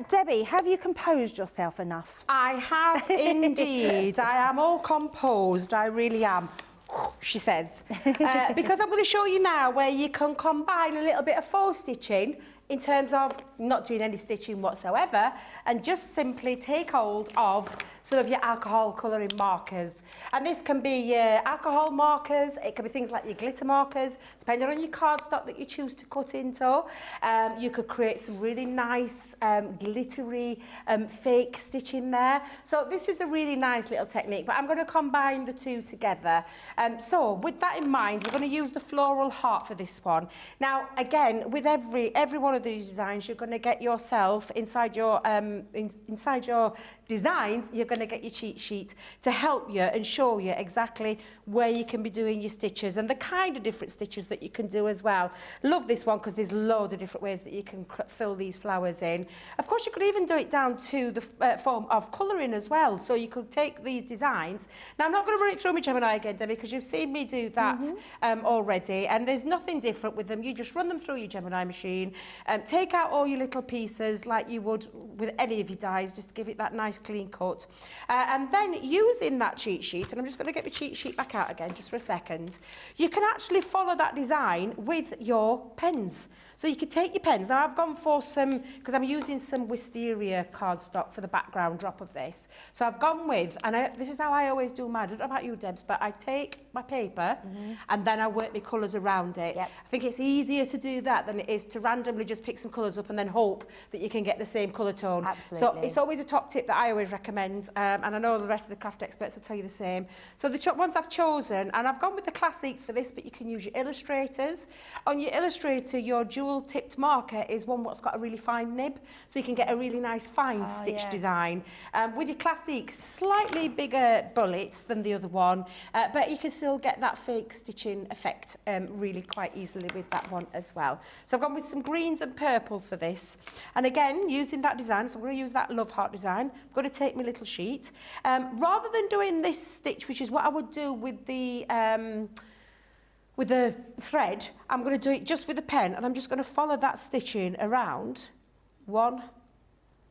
Debbie, have you composed yourself enough? I have indeed. I am all composed. I really am. She says, because I'm going to show you now where you can combine a little bit of faux stitching in terms of not doing any stitching whatsoever, and just simply take hold of some of your alcohol colouring markers. And this can be your alcohol markers, it can be things like your glitter markers, depending on your cardstock that you choose to cut into. You could create some really nice glittery fake stitching there. So this is a really nice little technique, but I'm going to combine the two together. So with that in mind, we're going to use the floral heart for this one. Now, again, with every one of these designs, you're going to get yourself inside your designs, you're going to get your cheat sheet to help you and show you exactly where you can be doing your stitches and the kind of different stitches that you can do as well. Love this one because there's loads of different ways that you can fill these flowers in. Of course, you could even do it down to the form of colouring as well. So you could take these designs. Now, I'm not going to run it through my Gemini again, Debbie, because you've seen me do that already, and there's nothing different with them. You just run them through your Gemini machine, take out all your little pieces like you would with any of your dies, just to give it that nice clean cut. And then using that cheat sheet, and I'm just going to get the cheat sheet back out again just for a second, you can actually follow that design with your pens. So you could take your pens. Now I've gone for some, because I'm using some wisteria cardstock for the background drop of this. So I've gone with, and this is how I always do mine. I don't know about you, Debs, but I take my paper and then I work my colours around it. I think it's easier to do that than it is to randomly just pick some colours up and then hope that you can get the same colour tone. Absolutely. So it's always a top tip that I always recommend, and I know the rest of the craft experts will tell you the same. So the ones I've chosen, and I've gone with the classics for this, but you can use your illustrators. On your illustrator, your dual tipped marker is one what's got a really fine nib, so you can get a really nice fine stitch design. With your classic, slightly bigger bullets than the other one, but you can still get that fake stitching effect really quite easily with that one as well. So I've gone with some greens and purples for this, and again using that design, so I'm going to use that love heart design. I'm going to take my little sheet, rather than doing this stitch, which is what I would do with the thread, I'm going to do it just with a pen, and I'm just going to follow that stitching around 1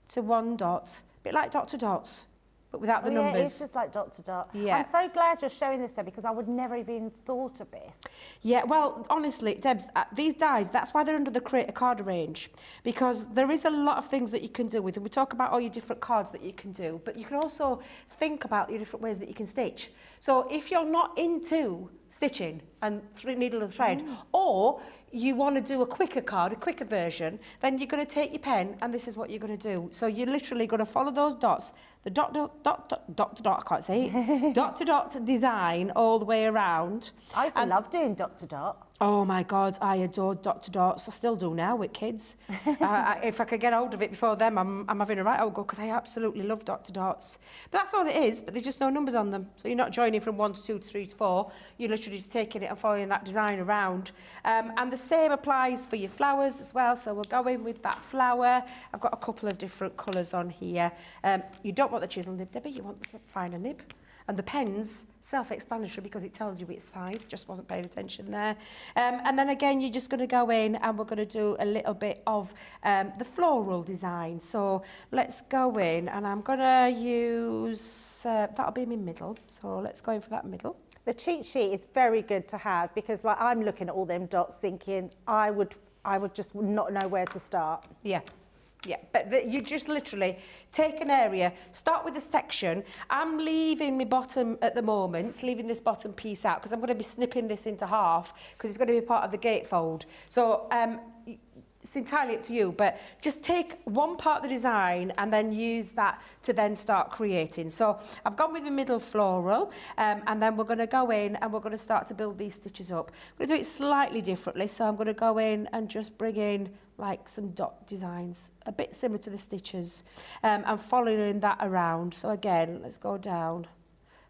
to 1 dot, a bit like dot to dots, but without the numbers. Yeah, it's just like dot to dot. Yeah. I'm so glad you're showing this, Deb, because I would never even thought of this. Yeah, well, honestly, Debs, these dies, that's why they're under the Create a Card range, because there is a lot of things that you can do with them. We talk about all your different cards that you can do, but you can also think about your different ways that you can stitch. So if you're not into stitching and needle and thread, or you want to do a quicker card, a quicker version, then you're going to take your pen and this is what you're going to do. So you're literally going to follow those dots, the dot to dot, I can't say it, dot to dot design all the way around. I used to love doing dot to dot. Oh my God, I adored dot to dots. I still do now with kids. If I could get hold of it before them, I'm having a right old go, because I absolutely love dot to dots. But that's all it is, but there's just no numbers on them. So you're not joining from 1 to 2 to 3 to 4. You're literally just taking it and following that design around. And the same applies for your flowers as well. So we'll go in with that flower. I've got a couple of different colours on here. You don't want the chisel nib, Debbie, you want the finer nib. And the pen's self-explanatory because it tells you which side, just wasn't paying attention there. And then again, you're just going to go in and we're going to do a little bit of the floral design. So let's go in and I'm going to use, that'll be my middle. So let's go in for that middle. The cheat sheet is very good to have because like I'm looking at all them dots thinking I would just not know where to start. Yeah. Yeah, but you just literally take an area, start with a section. I'm leaving my bottom at the moment, leaving this bottom piece out because I'm going to be snipping this into half because it's going to be part of the gatefold. So it's entirely up to you, but just take one part of the design and then use that to then start creating. So I've gone with the middle floral, and then we're going to go in and we're going to start to build these stitches up. I'm going to do it slightly differently, so I'm going to go in and just bring in like some dot designs, a bit similar to the stitches, and following that around. So again, let's go down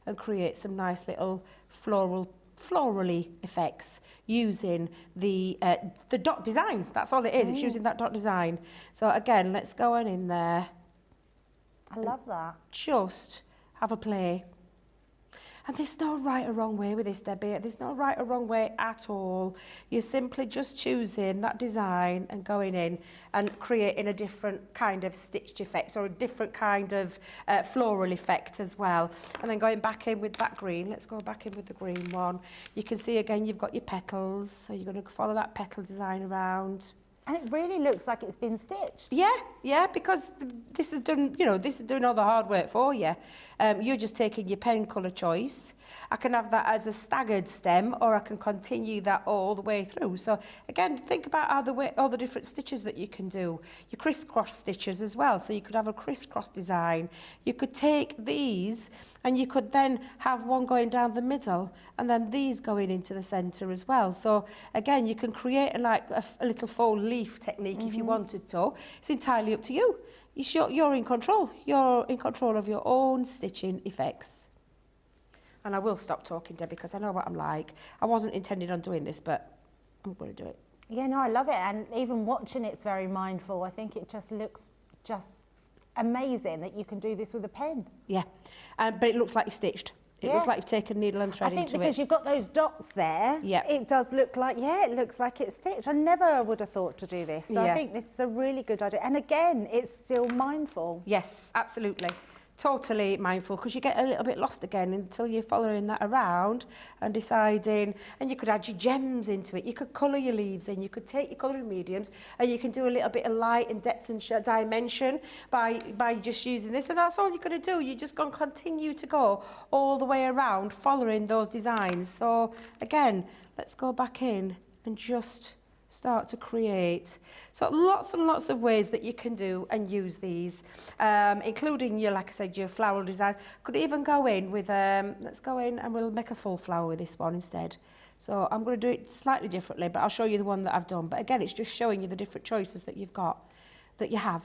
and create some nice little florally effects using the dot design. That's all it is. It's using that dot design. So again, let's go on in there. I love that. Just have a play. And there's no right or wrong way with this, Debbie. There's no right or wrong way at all. You're simply just choosing that design and going in and creating a different kind of stitched effect or a different kind of floral effect as well. And then going back in with that green. Let's go back in with the green one. You can see again you've got your petals. So you're going to follow that petal design around. And it really looks like it's been stitched. Yeah, because this is done, this is doing all the hard work for you. You're just taking your pen colour choice. I can have that as a staggered stem or I can continue that all the way through. So again, think about all the different stitches that you can do. Your crisscross stitches as well. So you could have a crisscross design. You could take these and you could then have one going down the middle and then these going into the centre as well. So again, you can create a little faux leaf technique if you wanted to. It's entirely up to you. You're in control. You're in control of your own stitching effects. And I will stop talking, Debbie, because I know what I'm like. I wasn't intending on doing this, but I'm going to do it. Yeah, no, I love it. And even watching it's very mindful. I think it just looks just amazing that you can do this with a pen. Yeah, but it looks like you've stitched. It looks like you've taken needle and thread into it. I think because you've got those dots there, it does look like, it looks like it's stitched. I never would have thought to do this. So I think this is a really good idea. And again, it's still mindful. Yes, absolutely. totally mindful, because you get a little bit lost again until you're following that around and deciding, and you could add your gems into it, you could colour your leaves in, you could take your colouring mediums and you can do a little bit of light and depth and dimension by just using this, and that's all you're going to do. You're just going to continue to go all the way around following those designs. So again, let's go back in and just start to create. So lots and lots of ways that you can do and use these, including your, like I said, your floral designs. Could even go in with, let's go in and we'll make a full flower with this one instead. So I'm going to do it slightly differently, but I'll show you the one that I've done. But again, it's just showing you the different choices that you've got, that you have,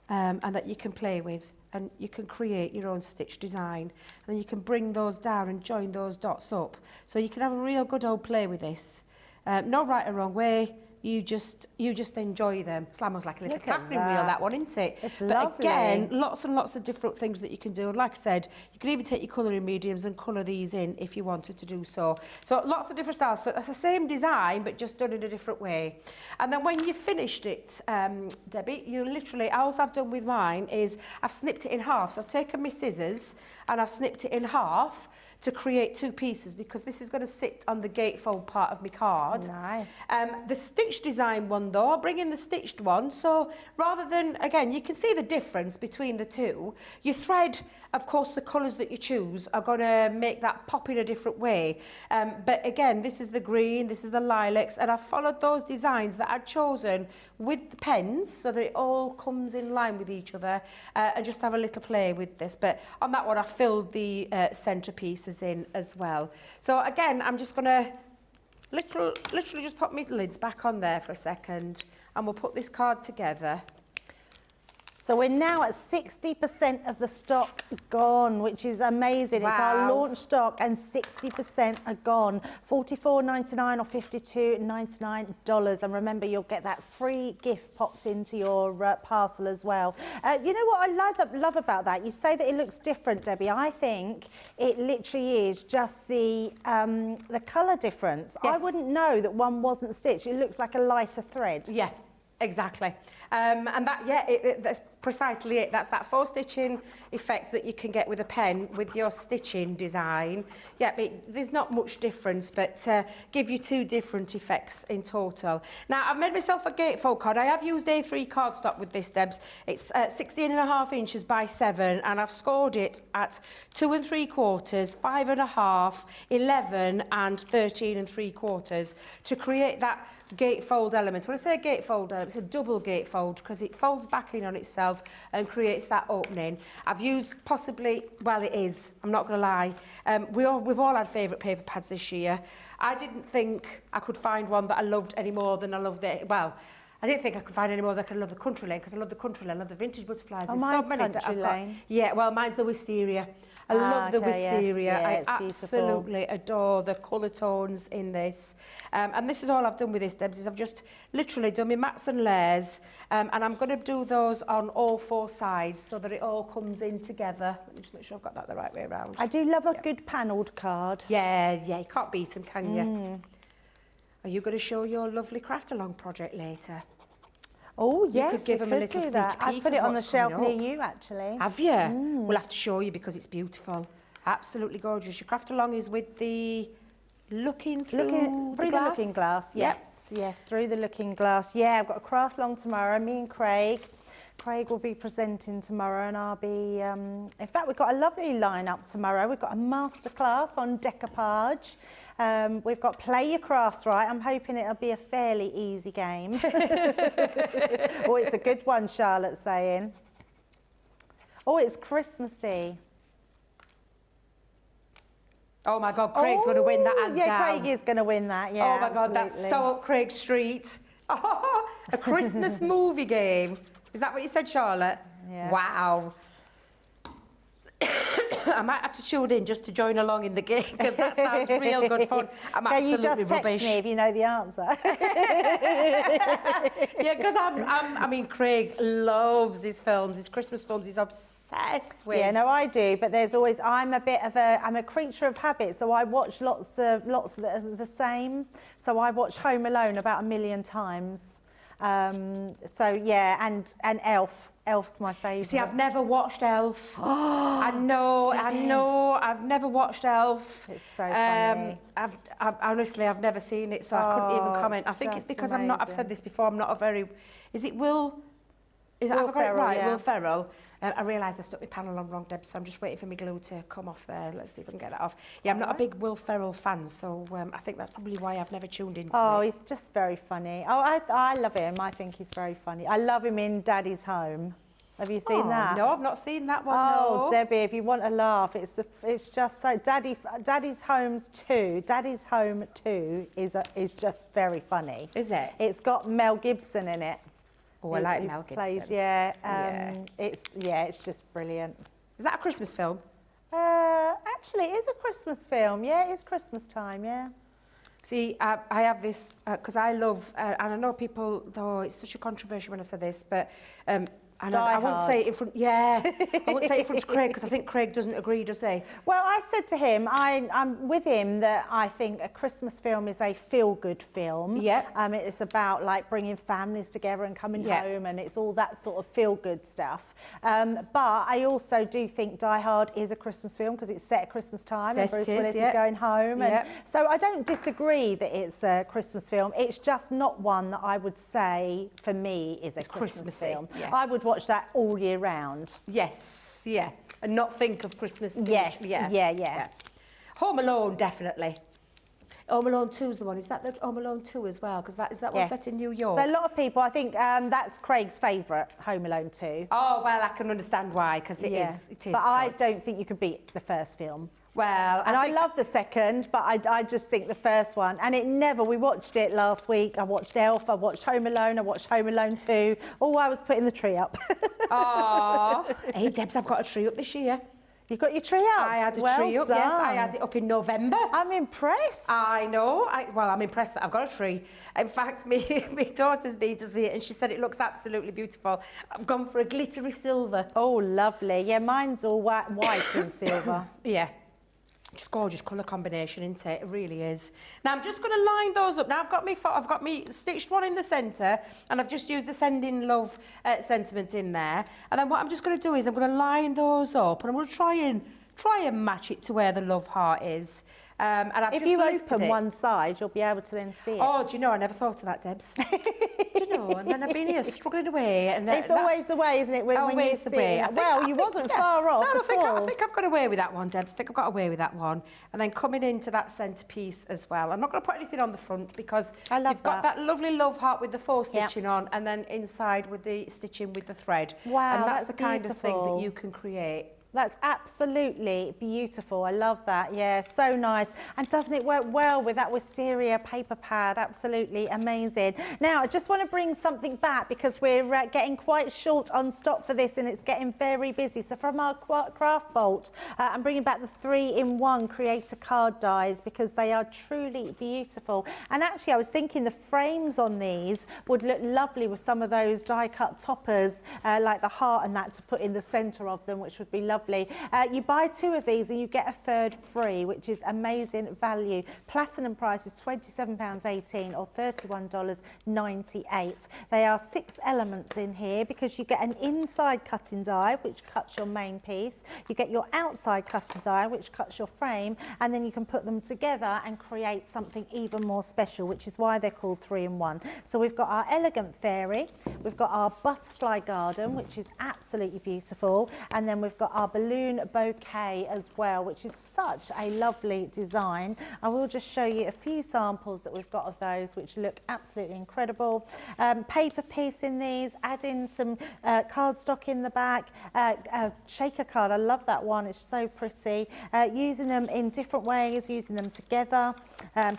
and that you can play with. And you can create your own stitch design. And then you can bring those down and join those dots up. So you can have a real good old play with this. No right or wrong way. You just enjoy them. It's almost like a little crafting wheel, that one, isn't it? It's but lovely. Again, lots and lots of different things that you can do. And like I said, you can even take your colouring mediums and colour these in if you wanted to do so. So lots of different styles. So it's the same design, but just done in a different way. And then when you've finished it, Debbie, you literally, all I've done with mine is I've snipped it in half. So I've taken my scissors and I've snipped it in half to create two pieces, because this is going to sit on the gatefold part of my card. Nice. The stitch design one though, I'll bring in the stitched one. So rather than, again, you can see the difference between the two. Your thread, of course, the colours that you choose are going to make that pop in a different way. But again, this is the green, this is the lilacs, and I've followed those designs that I'd chosen with the pens so that it all comes in line with each other, and just have a little play with this. But on that one, I filled the centre pieces in as well. So again, I'm just going to literally just pop my lids back on there for a second, and we'll put this card together. So we're now at 60% of the stock gone, which is amazing. Wow. It's our launch stock and 60% are gone. $44.99 or $52.99. And remember, you'll get that free gift popped into your parcel as well. You know what I love about that? You say that it looks different, Debbie. I think it literally is just the colour difference. Yes. I wouldn't know that one wasn't stitched. It looks like a lighter thread. Yeah, exactly. And that, yeah, that's precisely it. That's that faux stitching effect that you can get with a pen with your stitching design. Yeah, there's not much difference, but give you two different effects in total. Now, I've made myself a gatefold card. I have used A3 cardstock with this, Debs. It's 16.5 inches by 7, and I've scored it at 2 3/4, 5.5, 11, and 13 3/4 to create that gatefold element. When I say a gatefold element, it's a double gatefold because it folds back in on itself and creates that opening. I've used possibly, well, it is, I'm not going to lie, we've all had favourite paper pads this year. I didn't think I could find one that I loved any more than I loved it. Well, I didn't think I could find any more that I could love the Country Lane, because I love the Country Lane, I love the vintage butterflies. Oh, There's mine's so many that Country I've Lane. got. Yeah, well, mine's the Wisteria. I love the Wisteria. Yes, yeah, I it's absolutely adore the colour tones in this. And this is all I've done with this, Debs, is I've just literally done my mats and layers, and I'm going to do those on all 4 sides so that it all comes in together. Let me just make sure I've got that the right way around. I do love a good panelled card. Yeah, you can't beat them, can you? Are you going to show your lovely craft along project later? Oh, yes, could give them a little do sneak that. I've peek put it of on the what's shelf coming near up. you, actually. Have you? We'll have to show you because it's beautiful. Absolutely gorgeous. Your craft along is with the looking through the looking glass. Yes, yes, through the looking glass. Yeah, I've got a craft along tomorrow. Me and Craig. Craig will be presenting tomorrow, and I'll be. In fact, we've got a lovely lineup tomorrow. We've got a masterclass on decoupage. We've got Play Your Crafts Right. I'm hoping it'll be a fairly easy game. Oh, it's a good one, Charlotte's saying. Oh, it's Christmassy. Oh my God, Craig's going to win that hands down. Yeah, Craig is going to win that, yeah. Oh my God, absolutely. that's so up Craig Street. Oh, a Christmas movie game. Is that what you said, Charlotte? Yes. Wow. I might have to tune in just to join along in the game because that sounds real good fun. I'm absolutely you just text rubbish. me if you know the answer. Yeah, because I mean, Craig loves his films, his Christmas films. He's obsessed with. Yeah, no, I do. But there's always, I'm a creature of habit. So I watch lots that are the same. So I watch Home Alone about 1 million times. So yeah, and Elf. Elf's my favourite. See, I've never watched Elf. I know, I've never watched Elf. It's so funny. I've honestly, I've never seen it, so I couldn't even comment. I think it's because I'm not, I've said this before, I'm not a very, is it Will? Is it, have I got it right? Yeah. Will Ferrell. I realised I stuck my panel on wrong, Deb, so I'm just waiting for my glue to come off there. Let's see if I can get that off. Yeah, I'm not a big Will Ferrell fan, so I think that's probably why I've never tuned into it. Oh, he's just very funny. Oh, I love him. I think he's very funny. I love him in Daddy's Home. Have you seen that? No, I've not seen that one. Oh, no. Debbie, if you want to laugh, it's just so Daddy's Home 2 is just very funny. Is it? It's got Mel Gibson in it. Oh, I like Mel Gibson. Plays, it's just brilliant. Is that a Christmas film? Actually, it is a Christmas film. Yeah, it is Christmas time. Yeah. See, I have this because I love, and I know people. Though it's such a controversy when I say this, but. And I won't say it in front. Yeah, I won't say it in front of Craig because I think Craig doesn't agree, does he? Well, I said to him, I'm with him that I think a Christmas film is a feel-good film. Yeah. It's about like bringing families together and coming home, and it's all that sort of feel-good stuff. But I also do think Die Hard is a Christmas film because it's set at Christmas time and Bruce Willis is going home. And so I don't disagree that it's a Christmas film. It's just not one that I would say for me is a Christmas film. Yeah. I would watch that all year round. Yes, yeah. And not think of Christmas. Yes, yeah. Home Alone, definitely. Home Alone 2 is the one. Is that the Home Alone 2 as well? Because is that one set in New York? So a lot of people, I think that's Craig's favourite, Home Alone 2. Oh, well, I can understand why, because it is. But I don't think you could beat the first film. Well, and I love the second, but I just think the first one, and we watched it last week. I watched Elf, I watched Home Alone, I watched Home Alone 2. Oh, I was putting the tree up. Oh, hey, Debs, I've got a tree up this year. You've got your tree up? I had a tree up, yes. I had it up in November. I'm impressed. I know. Well, I'm impressed that I've got a tree. In fact, my daughter's been to see it and she said it looks absolutely beautiful. I've gone for a glittery silver. Oh, lovely. Yeah, mine's all white and silver. Yeah. Just gorgeous colour combination, isn't it? It really is. Now I'm just going to line those up. Now I've got me stitched one in the centre, and I've just used the sending love sentiment in there. And then what I'm just going to do is I'm going to line those up, and I'm going to try and match it to where the love heart is. And I've if just you lifted open it. one side, you'll be able to then see it. Oh, do you know, I never thought of that, Debs. Do you know, and then I've been here struggling away. And it's always the way, isn't it? When you see it. Well, you wasn't far off no, at all. I think I've got away with that one, Debs. I think I've got away with that one. And then coming into that centrepiece as well. I'm not going to put anything on the front because you've got that lovely love heart with the faux stitching on, and then inside with the stitching with the thread. Wow, and that's the beautiful. kind of thing that you can create. That's absolutely beautiful. I love that. Yeah, so nice. And doesn't it work well with that wisteria paper pad? Absolutely amazing. Now, I just want to bring something back because we're getting quite short on stock for this and it's getting very busy. So from our craft vault, I'm bringing back the 3-in-1 creator card dies because they are truly beautiful. And actually, I was thinking the frames on these would look lovely with some of those die-cut toppers, like the heart and that to put in the centre of them, which would be lovely. You buy 2 of these and you get a third free, which is amazing value. Platinum price is £27.18 or $31.98. There are 6 elements in here because you get an inside cutting die, which cuts your main piece. You get your outside cutting die, which cuts your frame, and then you can put them together and create something even more special, which is why they're called 3-in-1. So we've got our elegant fairy, we've got our butterfly garden, which is absolutely beautiful, and then we've got our balloon bouquet as well, which is such a lovely design. I will just show you a few samples that we've got of those, which look absolutely incredible. Paper piece in these, add in some cardstock in the back, shaker card, I love that one, it's so pretty. Using them in different ways, using them together,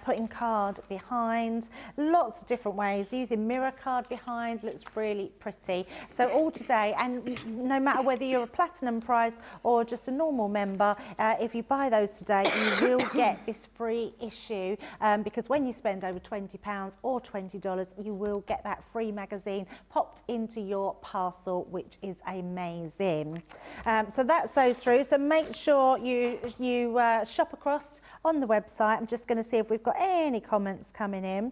putting card behind, lots of different ways, using mirror card behind, looks really pretty. So all today, and no matter whether you're a platinum price or just a normal member, if you buy those today, you will get this free issue, because when you spend over £20 or $20, you will get that free magazine popped into your parcel, which is amazing. So that's those through. So make sure you shop across on the website. I'm just going to see if we've got any comments coming in.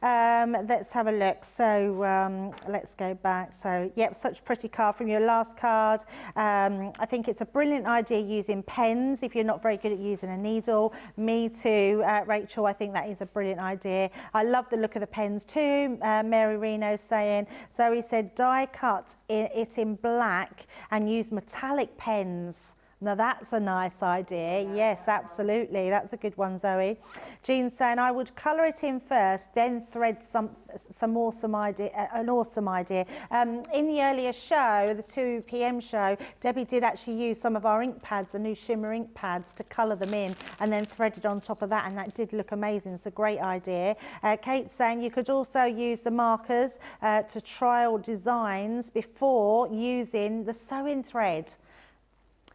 Let's have a look. So let's go back. So yep, such a pretty card from your last card. I think it's a brilliant idea using pens if you're not very good at using a needle. Me too, Rachel. I think that is a brilliant idea. I love the look of the pens too. Mary Reno's saying. So he said die cut it in black and use metallic pens. Now that's a nice idea. Yes, absolutely. That's a good one, Zoe. Jean's saying I would colour it in first, then thread an awesome idea. In the earlier show, the 2 PM show, Debbie did actually use some of our ink pads, the new shimmer ink pads, to colour them in and then threaded on top of that, and that did look amazing. It's a great idea. Kate's saying you could also use the markers to trial designs before using the sewing thread.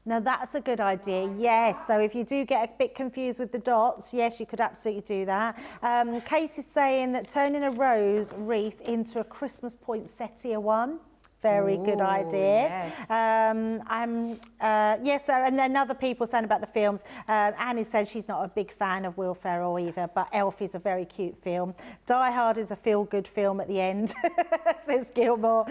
Now that's a good idea, yes. So if you do get a bit confused with the dots, yes, you could absolutely do that. Kate is saying that turning a rose wreath into a Christmas poinsettia one. Very good idea. Yes. Yes, and then other people saying about the films. Annie said she's not a big fan of Will Ferrell either, but Elf is a very cute film. Die Hard is a feel-good film at the end, says Gilmore.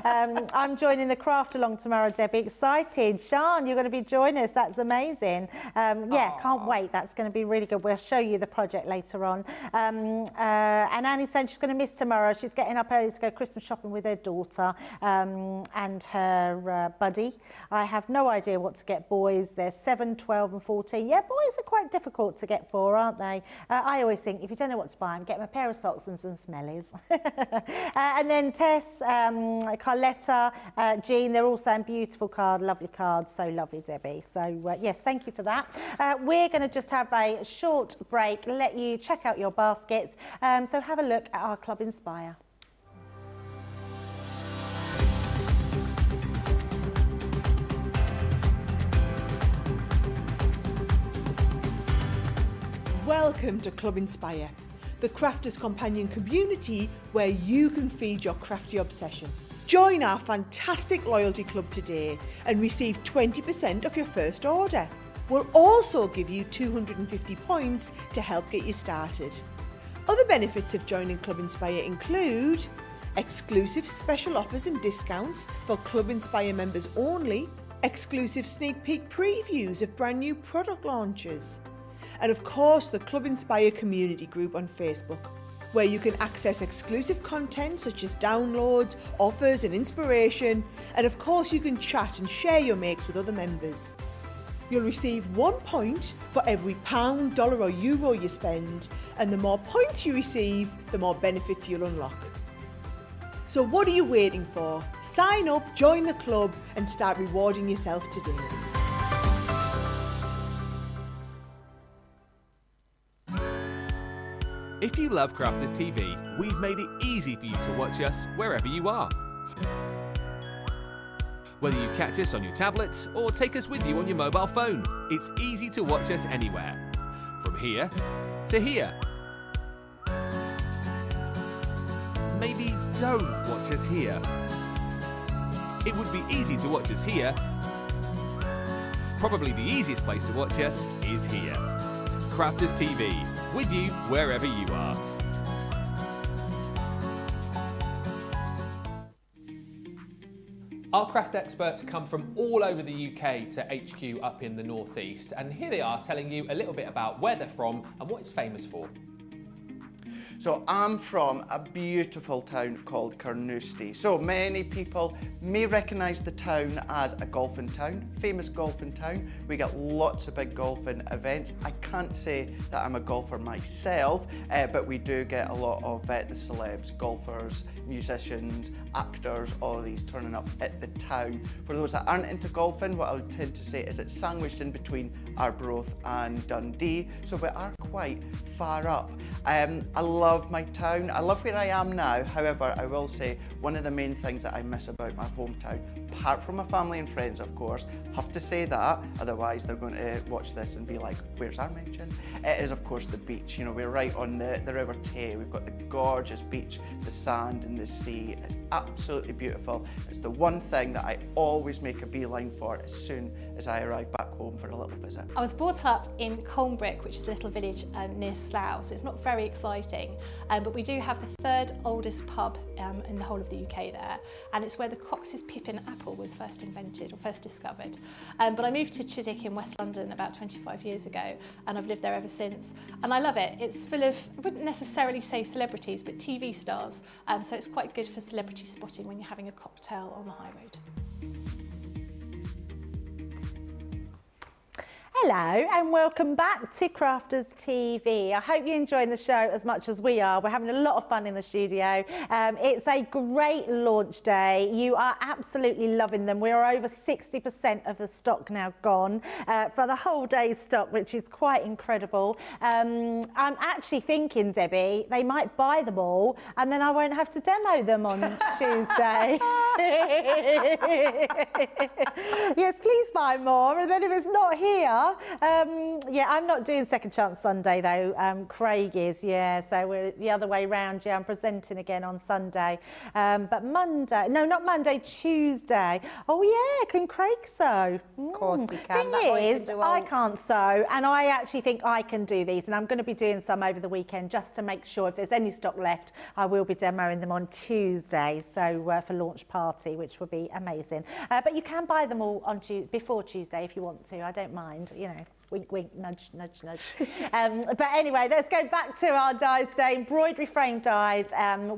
I'm joining the craft along tomorrow, Debbie. Excited. Sian, you're going to be joining us. That's amazing. Yeah, can't wait. That's going to be really good. We'll show you the project later on. And Annie said she's going to miss tomorrow. She's getting up early to go Christmas shopping with her daughter and her buddy. I have no idea what to get boys. They're 7, 12 and 14. Yeah, boys are quite difficult to get for, aren't they? I always think if you don't know what to buy them, get them a pair of socks and some smellies. And then Tess, Carletta, Jean, they're all saying beautiful card, lovely card, so lovely, Debbie. So yes, thank you for that. We're going to just have a short break, let you check out your baskets. So have a look at our Club Inspire. Welcome to Club Inspire, the crafters' companion community where you can feed your crafty obsession. Join our fantastic loyalty club today and receive 20% off your first order. We'll also give you 250 points to help get you started. Other benefits of joining Club Inspire include exclusive special offers and discounts for Club Inspire members only, exclusive sneak peek previews of brand new product launches, and of course the Club Inspire community group on Facebook, where you can access exclusive content such as downloads, offers and inspiration, and of course you can chat and share your makes with other members. You'll receive 1 point for every £1, dollar or euro you spend, and the more points you receive, the more benefits you'll unlock. So what are you waiting for? Sign up, join the club and start rewarding yourself today. If you love Crafters TV, we've made it easy for you to watch us wherever you are. Whether you catch us on your tablets or take us with you on your mobile phone, it's easy to watch us anywhere. From here to here. Maybe don't watch us here. It would be easy to watch us here. Probably the easiest place to watch us is here. Crafters TV, with you wherever you are. Our craft experts come from all over the UK to HQ up in the northeast, and here they are telling you a little bit about where they're from and what it's famous for. So I'm from a beautiful town called Carnoustie. So many people may recognise the town as a golfing town, famous golfing town. We get lots of big golfing events. I can't say that I'm a golfer myself, but we do get a lot of the celebs, golfers, musicians, actors, all of these turning up at the town. For those that aren't into golfing, what I would tend to say is it's sandwiched in between Arbroath and Dundee, so we are quite far up. I love love my town. I love where I am now. However, I will say one of the main things that I miss about my hometown, apart from my family and friends, of course, have to say that, otherwise they're going to watch this and be like, where's our mention? It is, of course, the beach. You know, we're right on the River Tay. We've got the gorgeous beach, the sand and the sea. It's absolutely beautiful. It's the one thing that I always make a beeline for as soon as I arrive back home for a little visit. I was brought up in Colnbrick, which is a little village near Slough, so it's not very exciting, but we do have the third oldest pub in the whole of the UK there, and it's where the Cox's Pippin apple was first invented or first discovered. But I moved to Chiswick in West London about 25 years ago, and I've lived there ever since, and I love it. It's full of, I wouldn't necessarily say celebrities, but TV stars, so it's quite good for celebrity spotting when you're having a cocktail on the high road. Hello and welcome back to Crafters TV. I hope you're enjoying the show as much as we are. We're having a lot of fun in the studio. It's a great launch day. You are absolutely loving them. We are over 60% of the stock now gone for the whole day's stock, which is quite incredible. I'm actually thinking, Debbie, they might buy them all and then I won't have to demo them on Tuesday. Yes, please buy more, and then if it's not here, yeah, I'm not doing Second Chance Sunday though. Craig is, yeah, so we're the other way round. Yeah, I'm presenting again on Sunday. But Monday, no, not Monday, Tuesday. Oh yeah, can Craig sew? Of course he can. Thing is, I can't sew, and I actually think I can do these, and I'm going to be doing some over the weekend just to make sure if there's any stock left, I will be demoing them on Tuesday, so for launch party, which will be amazing. But you can buy them all on before Tuesday if you want to. I don't mind. You know, wink, wink, nudge, nudge, nudge. But anyway, let's go back to our dies today. Embroidery frame dies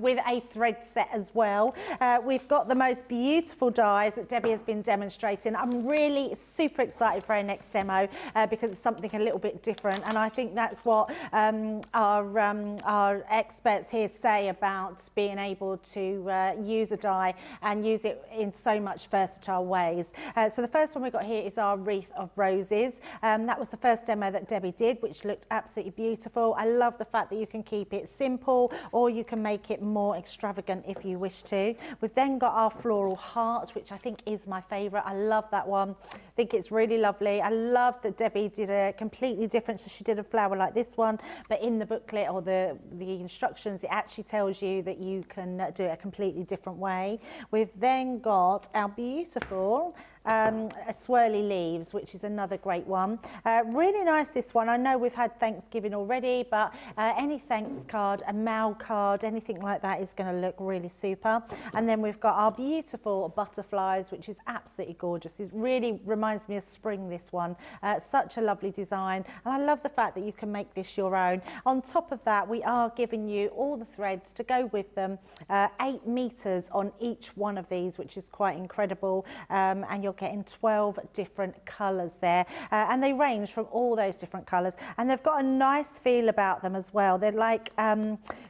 with a thread set as well. We've got the most beautiful dies that Debbie has been demonstrating. I'm really super excited for our next demo because it's something a little bit different, and I think that's what our experts here say about being able to use a die and use it in so much versatile ways. So the first one we've got here is our Wreath of Roses. That was the first demo that Debbie did, which looked absolutely beautiful. I love the fact that you can keep it simple or you can make it more extravagant if you wish to. We've then got our floral heart, which I think is my favourite. I love that one. I think it's really lovely. I love that Debbie did a completely different, so she did a flower like this one, but in the booklet or the instructions, it actually tells you that you can do it a completely different way. We've then got our beautiful swirly leaves, which is another great one. Really nice, this one. I know we've had Thanksgiving already, but any thanks card, a mail card, anything like that is going to look really super. And then we've got our beautiful butterflies, which is absolutely gorgeous. It really reminds me of spring, this one. Such a lovely design, and I love the fact that you can make this your own. On top of that, we are giving you all the threads to go with them, 8 meters on each one of these, which is quite incredible, and you're getting 12 different colours there, and they range from all those different colours, and they've got a nice feel about them as well. They're like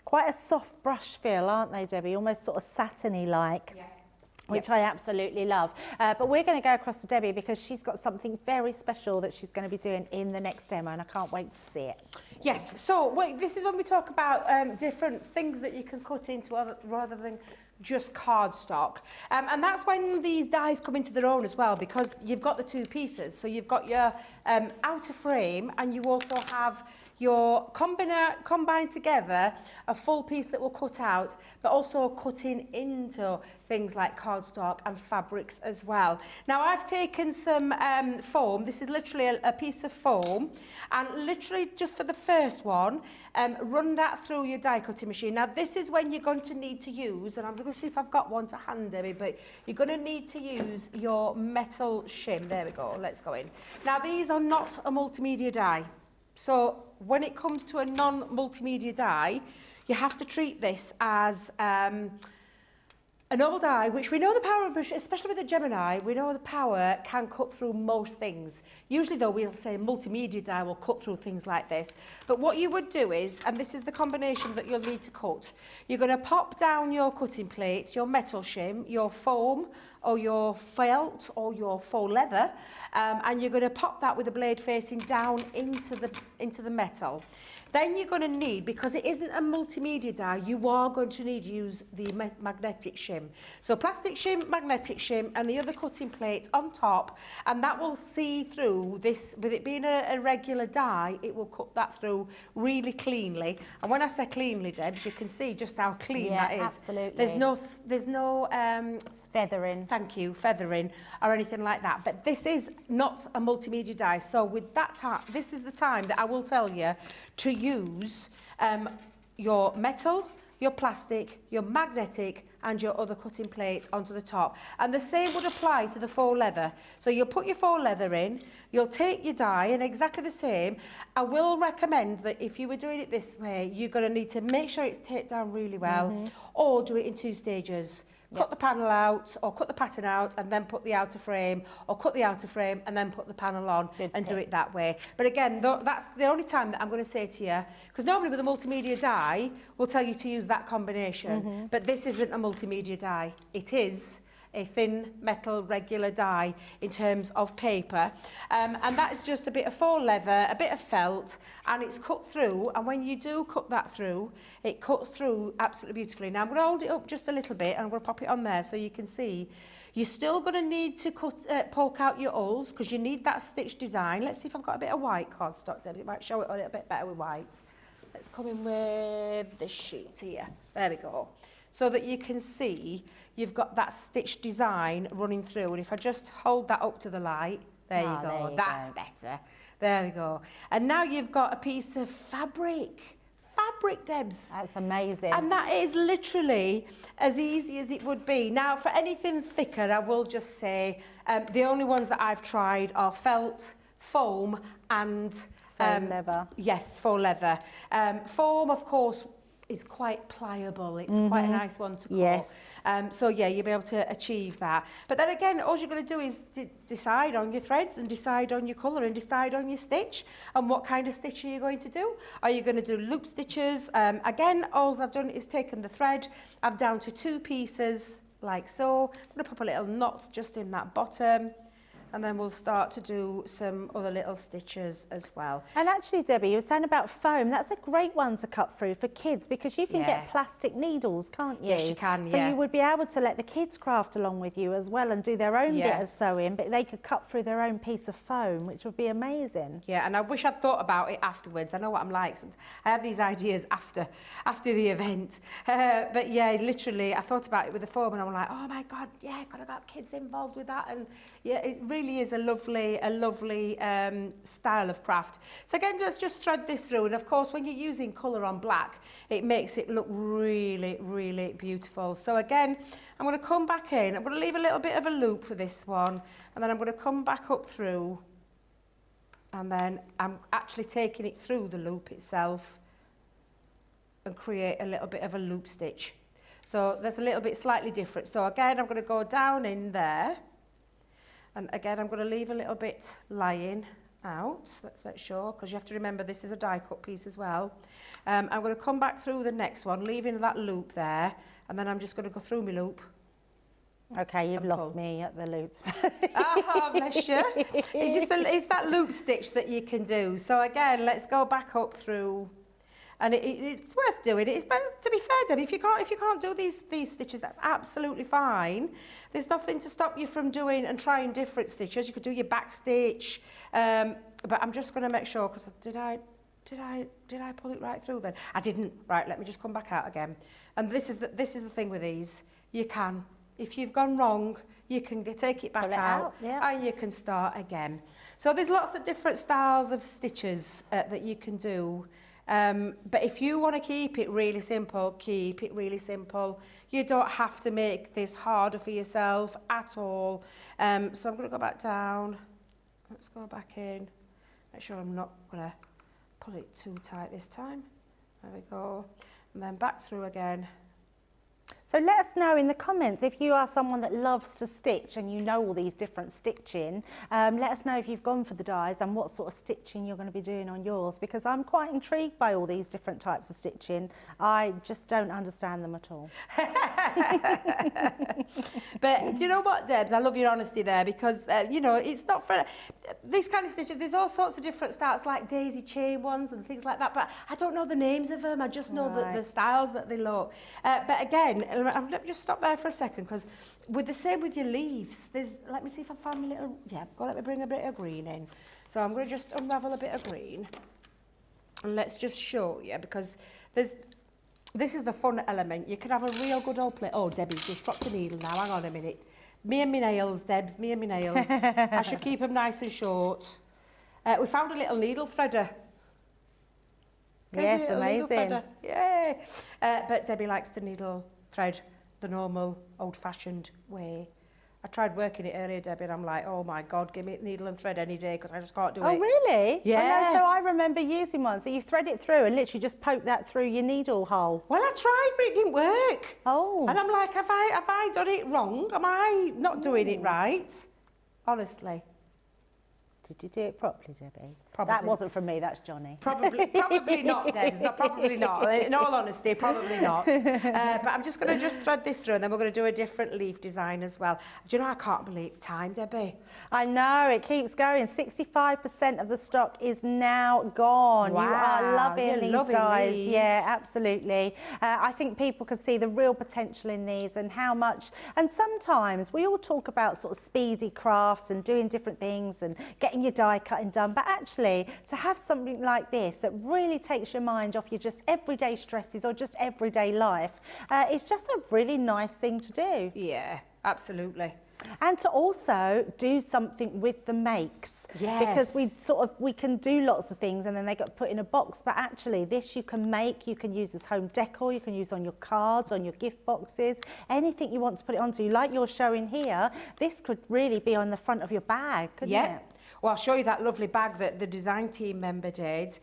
quite a soft brush feel, aren't they, Debbie? Almost sort of satiny like. Yeah. Which I absolutely love. But we're going to go across to Debbie because she's got something very special that she's going to be doing in the next demo, and I can't wait to see it. Yes, so this is when we talk about different things that you can cut into rather than just cardstock. And that's when these dies come into their own as well, because you've got the two pieces. So you've got your outer frame, and you also have your combined together a full piece that will cut out, but also cutting into things like cardstock and fabrics as well. Now I've taken some foam. This is literally a piece of foam, and literally just for the first one, run that through your die cutting machine. Now this is when you're going to need to use, and I'm going to see if I've got one to hand, Debbie, but you're going to need to use your metal shim. There we go, let's go in. Now these are not a multimedia die. So when it comes to a non-multimedia die, you have to treat this as a An old die, which we know the power of, especially with the Gemini, we know the power can cut through most things. Usually though, we'll say multimedia die will cut through things like this. But what you would do is, and this is the combination that you'll need to cut, you're going to pop down your cutting plate, your metal shim, your foam, or your felt, or your faux leather, and you're going to pop that with the blade facing down into the metal. Then you're going to need, because it isn't a multimedia die, you are going to need to use the magnetic shim. So plastic shim, magnetic shim, and the other cutting plate on top, and that will see through this. With it being a regular die, it will cut that through really cleanly. And when I say cleanly, Debs, you can see just how clean that is. Absolutely. There's no feathering. Thank you, feathering or anything like that. But this is not a multimedia die. So with that time, this is the time that I will tell you to use your metal, your plastic, your magnetic and your other cutting plate onto the top. And the same would apply to the faux leather. So you'll put your faux leather in, you'll take your die and exactly the same. I will recommend that if you were doing it this way, you're going to need to make sure it's taped down really well, or do it in 2 stages. Cut the panel out or cut the pattern out and then put the outer frame, or cut the outer frame and then put the panel on and do it that way. But again, that's the only time that I'm going to say to you, because normally with a multimedia die, we'll tell you to use that combination, but this isn't a multimedia die. It is a thin metal regular die in terms of paper, and that is just a bit of faux leather, a bit of felt, and it's cut through. And when you do cut that through, it cuts through absolutely beautifully. Now I'm going to hold it up just a little bit and I'm going to pop it on there so you can see. You're still going to need to poke out your holes because you need that stitch design. Let's see if I've got a bit of white cardstock, Deb. It might show it a little bit better with white. Let's come in with this sheet here. There we go. So that you can see you've got that stitch design running through. And if I just hold that up to the light, there you go. That's better. There we go. And now you've got a piece of fabric, Debs. That's amazing. And that is literally as easy as it would be. Now, for anything thicker, I will just say the only ones that I've tried are felt, foam, and faux leather. Yes, faux leather. Foam, of course, is quite pliable. It's quite a nice one to cut. Yes. So yeah, you'll be able to achieve that. But then again, all you're going to do is decide on your threads and decide on your colour and decide on your stitch and what kind of stitch are you going to do. Are you going to do loop stitches? Again, all I've done is taken the thread. I've down to 2 pieces like so. I'm going to pop a little knot just in that bottom. And then we'll start to do some other little stitches as well. And actually, Debbie, you were saying about foam. That's a great one to cut through for kids because you can get plastic needles, can't you? Yes, you can, So you would be able to let the kids craft along with you as well and do their own bit of sewing, but they could cut through their own piece of foam, which would be amazing. Yeah, and I wish I'd thought about it afterwards. I know what I'm like. I have these ideas after the event. But yeah, literally, I thought about it with the foam and I'm like, oh my God, yeah, got to get kids involved with that. And yeah, it really is a lovely style of craft. So again, let's just thread this through. And of course, when you're using colour on black, it makes it look really, really beautiful. So again, I'm going to come back in. I'm going to leave a little bit of a loop for this one. And then I'm going to come back up through. And then I'm actually taking it through the loop itself and create a little bit of a loop stitch. So that's a little bit slightly different. So again, I'm going to go down in there. And again, I'm going to leave a little bit lying out. Let's make sure, because you have to remember this is a die cut piece as well. I'm going to come back through the next one, leaving that loop there. And then I'm just going to go through my loop. Okay, you've lost me at the loop. Ah, bless you. It's that loop stitch that you can do. So again, let's go back up through. And it's worth doing it. But to be fair, Debbie, if you can't do these stitches, that's absolutely fine. There's nothing to stop you from doing and trying different stitches. You could do your back stitch, but I'm just going to make sure because did I pull it right through then? I didn't. Right, let me just come back out again. And this is the thing with these. You can, if you've gone wrong, you can take it back out and you can start again. So there's lots of different styles of stitches that you can do. But if you want to keep it really simple, keep it really simple. You don't have to make this harder for yourself at all. So I'm going to go back down. Let's go back in. Make sure I'm not going to pull it too tight this time. There we go. And then back through again. So let us know in the comments if you are someone that loves to stitch and you know all these different stitching. Let us know if you've gone for the dies and what sort of stitching you're going to be doing on yours, because I'm quite intrigued by all these different types of stitching. I just don't understand them at all. But do you know what, Debs? I love your honesty there, because, you know, it's not for this kind of stitching. There's all sorts of different styles, like daisy chain ones and things like that, but I don't know the names of them. I just know the styles that they look. But again, let me just stop there for a second, because with the same with your leaves, let me see if I find my little, let me bring a bit of green in. So I'm going to just unravel a bit of green, and let's just show you, because this is the fun element. You can have a real good old play. Oh, Debbie's just dropped a needle now. Hang on a minute. Me and my nails, Debs, me and my nails. I should keep them nice and short. We found a little needle threader. Yes, amazing. Yay! But Debbie likes to needle thread the normal old-fashioned way. I tried working it earlier, Debbie, and I'm like, oh my God, give me needle and thread any day, because I just can't do it. Oh, really? Yeah. Oh, no, so I remember using one. So you thread it through and literally just poke that through your needle hole. Well, I tried, but it didn't work. Oh. And I'm like, have I done it wrong? Am I not doing it right? Honestly. Did you do it properly, Debbie? Probably. That wasn't from me, that's Johnny. Probably not, Debs. Probably not. In all honesty, probably not. But I'm just going to thread this through, and then we're going to do a different leaf design as well. Do you know, I can't believe time, Debbie. I know, it keeps going. 65% of the stock is now gone. Wow, you are loving these dies. these. Yeah, absolutely. I think people can see the real potential in these and how much. And sometimes we all talk about sort of speedy crafts and doing different things and getting your die cutting done, but actually to have something like this that really takes your mind off your just everyday stresses or just everyday life, it's just a really nice thing to do. Yeah, absolutely. And to also do something with the makes. Yes. Because we can do lots of things and then they get put in a box, but actually this you can make, you can use as home decor, you can use on your cards, on your gift boxes, anything you want to put it onto. Like you're showing here, this could really be on the front of your bag, couldn't it? Well, I'll show you that lovely bag that the design team member did,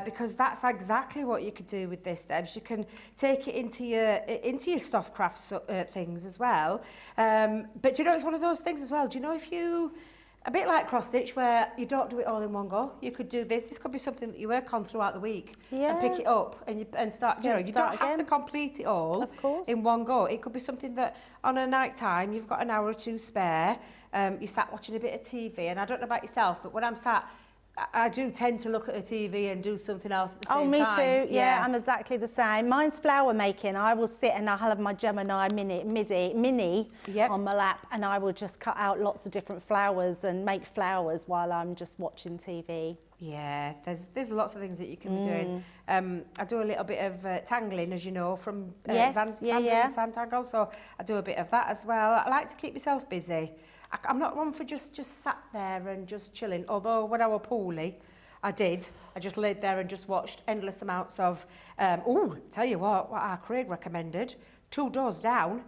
because that's exactly what you could do with this, Debs. You can take it into your soft crafts things as well. But do you know, it's one of those things as well. Do you know, if you, a bit like cross stitch, where you don't do it all in one go, you could do this. This could be something that you work on throughout the week and pick it up and start. You know, you don't have to complete it all in one go. It could be something that on a night time you've got an hour or two spare. You sat watching a bit of TV, and I don't know about yourself, but when I'm sat, I do tend to look at a TV and do something else at the same time. Oh, me too. Yeah, I'm exactly the same. Mine's flower making. I will sit and I'll have my Gemini mini on my lap, and I will just cut out lots of different flowers and make flowers while I'm just watching TV. Yeah, there's lots of things that you can be doing. I do a little bit of tangling, as you know, from sand tangle, so I do a bit of that as well. I like to keep myself busy. I'm not one for just sat there and just chilling, although when I was poorly, I just laid there and just watched endless amounts of, tell you what our Craig recommended, 2 Doors Down.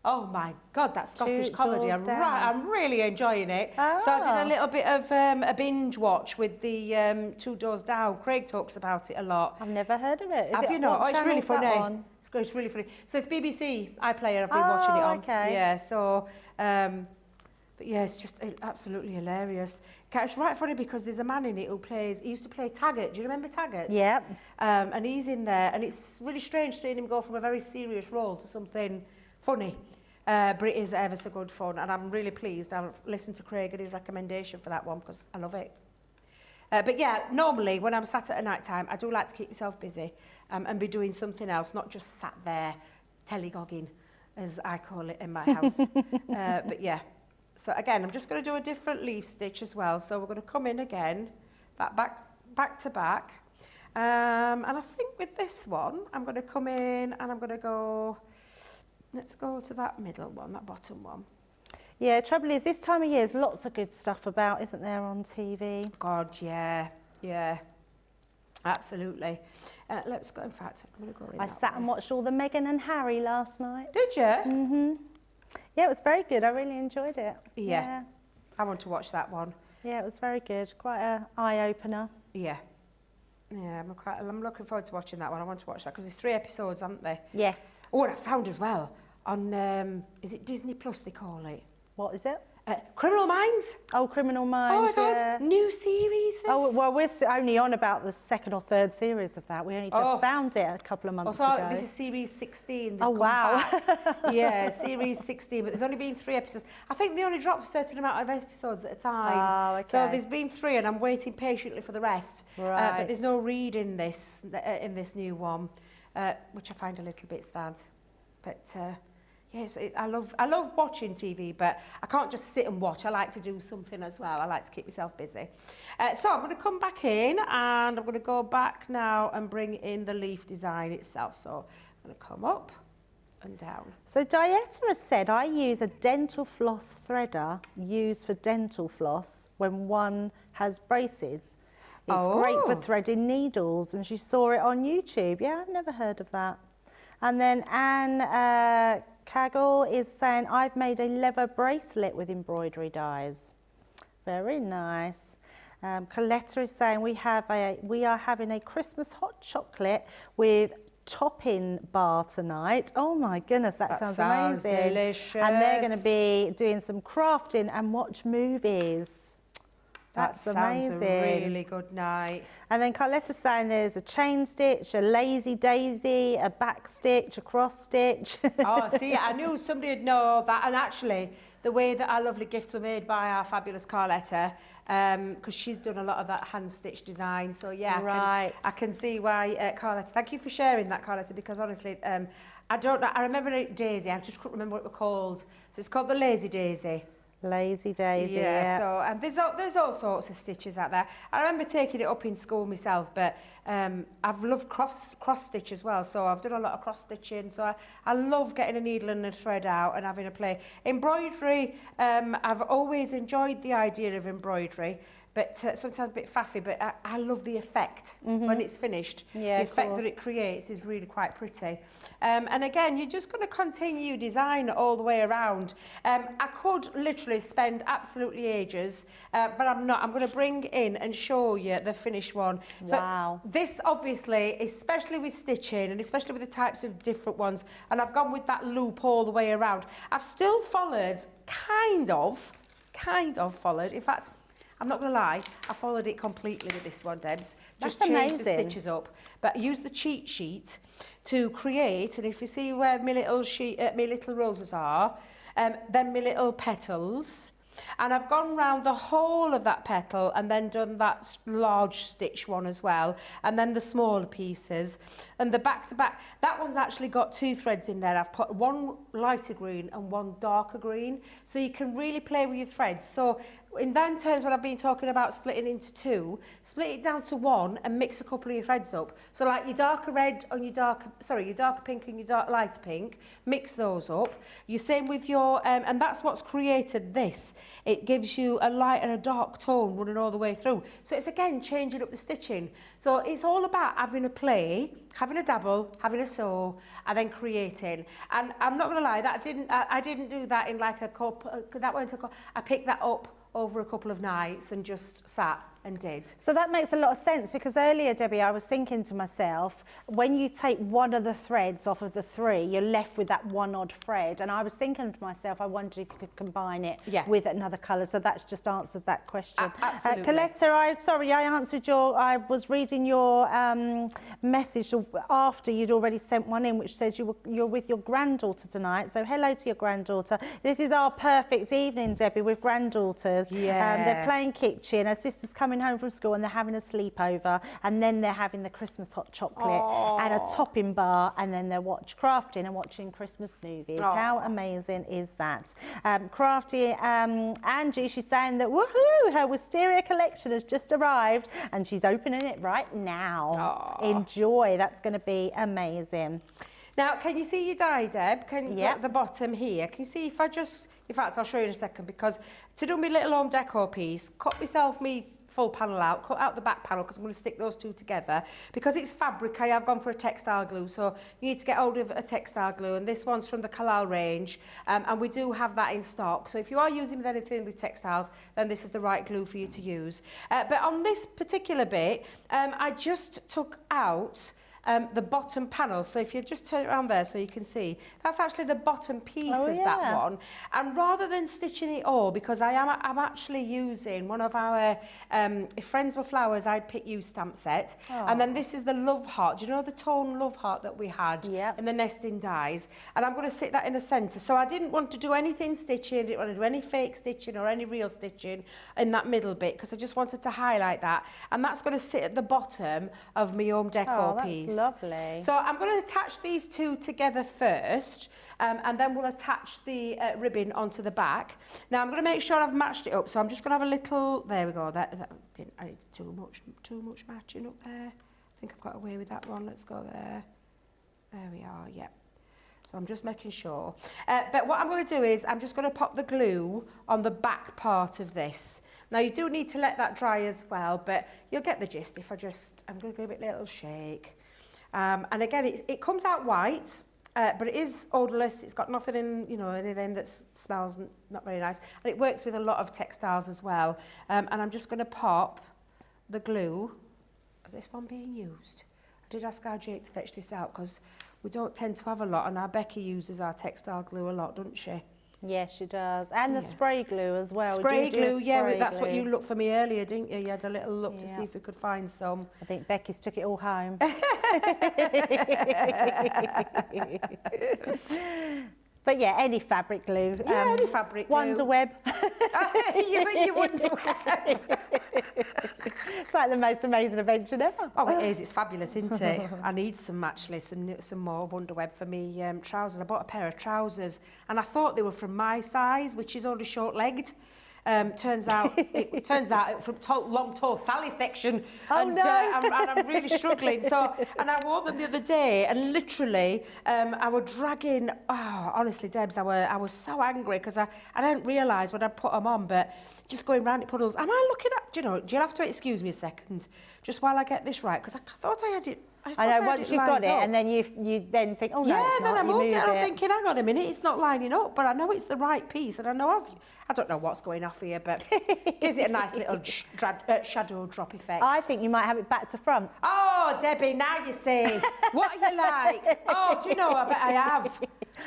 Oh my God, that Scottish comedy, I'm really enjoying it. Oh. So I did a little bit of a binge watch with the 2 Doors Down. Craig talks about it a lot. I've never heard of it. Have you not? Oh, it's really funny. It's really funny. So it's BBC iPlayer I've been watching it on. Okay. Yeah, so... but yeah, it's just absolutely hilarious. It's right funny because there's a man in it he used to play Taggart. Do you remember Taggart? Yep. And he's in there, and it's really strange seeing him go from a very serious role to something funny. But it is ever so good fun, and I'm really pleased. I've listened to Craig and his recommendation for that one because I love it. But yeah, normally when I'm sat at a night time, I do like to keep myself busy and be doing something else, not just sat there tellygogging, as I call it in my house. But yeah. So again, I'm just going to do a different leaf stitch as well. So we're going to come in again, that back to back. And I think with this one, I'm going to come in and I'm going to go, let's go to that middle one, that bottom one. Yeah, trouble is this time of year, there's lots of good stuff about, isn't there, on TV? God, yeah, absolutely. Let's go, in fact, I'm going to go in. I sat and watched all the Meghan and Harry last night. Did you? Mm-hmm. Yeah, it was very good. I really enjoyed it. Yeah. I want to watch that one. Yeah, it was very good. Quite an eye-opener. Yeah. Yeah, I'm looking forward to watching that one. I want to watch that because there's 3 episodes, aren't there? Yes. Oh, and I found as well on, is it Disney Plus they call it? What is it? Criminal Minds. Oh, Criminal Minds. Oh my yeah. God, new series. Oh, well, we're only on about the 2nd or 3rd series of that. We only just found it a couple of months ago. This is series 16. They've Oh, come wow. back. Yeah, series 16, but there's only been 3 episodes. I think they only drop a certain amount of episodes at a time. Oh, okay. So there's been 3 and I'm waiting patiently for the rest. Right. But there's no read in this new one, which I find a little bit sad. But yes, I love watching TV, but I can't just sit and watch. I like to do something as well. I like to keep myself busy. So I'm going to come back in and I'm going to go back now and bring in the leaf design itself. So I'm going to come up and down. So Dieta has said, I use a dental floss threader used for dental floss when one has braces. It's great for threading needles, and she saw it on YouTube. Yeah, I've never heard of that. And then Anne Kaggle is saying, I've made a leather bracelet with embroidery dies. Very nice. Coletta is saying, we are having a Christmas hot chocolate with topping bar tonight. Oh my goodness, that sounds amazing. Delicious. And they're going to be doing some crafting and watch movies. That's amazing. Sounds a really good night. And then Carletta's saying there's a chain stitch, a lazy daisy, a back stitch, a cross stitch. Oh, see, I knew somebody would know that. And actually, the way that our lovely gifts were made by our fabulous Carletta, because she's done a lot of that hand-stitched design. So, yeah, right. I can see why Carletta... Thank you for sharing that, Carletta, because honestly, I don't know... I remember it daisy, I just couldn't remember what it was called. So it's called the Lazy Daisy. Lazy daisy, yeah. So, and there's all sorts of stitches out there. I remember taking it up in school myself, but I've loved cross stitch as well. So I've done a lot of cross stitching. So I love getting a needle and a thread out and having a play. Embroidery, I've always enjoyed the idea of embroidery, but sometimes a bit faffy, but I love the effect when it's finished. Yeah, the effect that it creates is really quite pretty. And again, you're just going to continue design all the way around. I could literally spend absolutely ages, but I'm not. I'm going to bring in and show you the finished one. Wow. So this obviously, especially with stitching and especially with the types of different ones, and I've gone with that loop all the way around. I've still followed, kind of followed, in fact, I'm not going to lie, I followed it completely with this one, Debs. Just changed the stitches up, but use the cheat sheet to create, and if you see where my little roses are, then my little petals, and I've gone round the whole of that petal and then done that large stitch one as well, and then the smaller pieces, and the back to back. That one's actually got 2 threads in there. I've put one lighter green and one darker green, so you can really play with your threads. So in then terms, when I've been talking about splitting into 2, split it down to 1 and mix a couple of your threads up. So like your darker red and your darker pink and your lighter pink, mix those up. You same with your, and that's what's created this. It gives you a light and a dark tone running all the way through. So it's again changing up the stitching. So it's all about having a play, having a dabble, having a sew, and then creating. And I'm not going to lie, I didn't do that in like a cup. That went to I picked that up over a couple of nights and just sat and did. So that makes a lot of sense, because earlier, Debbie, I was thinking to myself, when you take one of the threads off of the 3, you're left with that one odd thread. And I was thinking to myself, I wondered if you could combine it with another colour. So that's just answered that question. Absolutely. Coletta, I was reading your message after you'd already sent one in, which says you're with your granddaughter tonight. So hello to your granddaughter. This is our perfect evening, Debbie, with granddaughters. Yeah. They're playing kitchen. Her sister's coming home from school and they're having a sleepover, and then they're having the Christmas hot chocolate and a topping bar, and then they're crafting and watching Christmas movies. How amazing is that? Crafty Angie, she's saying that woohoo, her wisteria collection has just arrived and she's opening it right now. Enjoy, that's going to be amazing. Now, can you see your die, Deb? At the bottom here, can you see if in fact, I'll show you in a second, because to do my little home decor piece, cut myself me full panel out, cut out the back panel because I'm going to stick those two together. Because it's fabric, I have gone for a textile glue, so you need to get hold of a textile glue, and this one's from the Kalal range, and we do have that in stock. So if you are using anything with textiles, then this is the right glue for you to use. But on this particular bit, I just took out the bottom panel. So if you just turn it around there so you can see, that's actually the bottom piece of that one. And rather than stitching it all, because I'm actually using one of our If Friends Were Flowers, I'd Pick You stamp set. And then this is the Love Heart. Do you know the tone Love Heart that we had in the nesting dies? And I'm going to stick that in the centre. So I didn't want to do anything stitching, didn't want to do any fake stitching or any real stitching in that middle bit, because I just wanted to highlight that. And that's going to sit at the bottom of my home decor piece. Lovely. So I'm going to attach these two together first, and then we'll attach the ribbon onto the back. Now I'm going to make sure I've matched it up, so I'm just going to have a little, there we go, that didn't, I need too much matching up there. I think I've got away with that one. Let's go there. There we are, yep. So I'm just making sure. But what I'm going to do is I'm just going to pop the glue on the back part of this. Now you do need to let that dry as well, but you'll get the gist if I'm going to give it a little shake. And again, it comes out white, but it is odorless. It's got nothing in, you know, anything that smells not very nice. And it works with a lot of textiles as well. And I'm just going to pop the glue. Is this one being used? I did ask our Jake to fetch this out because we don't tend to have a lot, and our Becky uses our textile glue a lot, doesn't she? Yes, she does. And the spray glue as well. Spray glue, yeah, that's what you looked for me earlier, didn't you? You had a little look to see if we could find some. I think Becky's took it all home. But yeah, any fabric glue. Yeah, any fabric glue. Wonder Web. you Wonder Web. It's like the most amazing invention ever. Oh, it is. It's fabulous, isn't it? I need some, actually, some more Wonder Web for me trousers. I bought a pair of trousers, and I thought they were from my size, which is only short-legged. Turns out it from long, tall Sally section, and I'm really struggling. So, and I wore them the other day, and literally, I was dragging. Oh, honestly, Debs, I was so angry because I didn't realise when I put them on, but just going round in puddles. Am I looking at? Do you know? You'll have to excuse me a second, just while I get this right, because I thought I had it. I know, once you've got it, and then you then think, oh no, it's not. Then I'm moved I'm thinking, hang on a minute, it's not lining up, but I know it's the right piece, and I know I don't know what's going off here, but gives it a nice little shadow drop effect. I think you might have it back to front. Oh, Debbie, now you see. What are you like? Oh, do you know, I bet I have.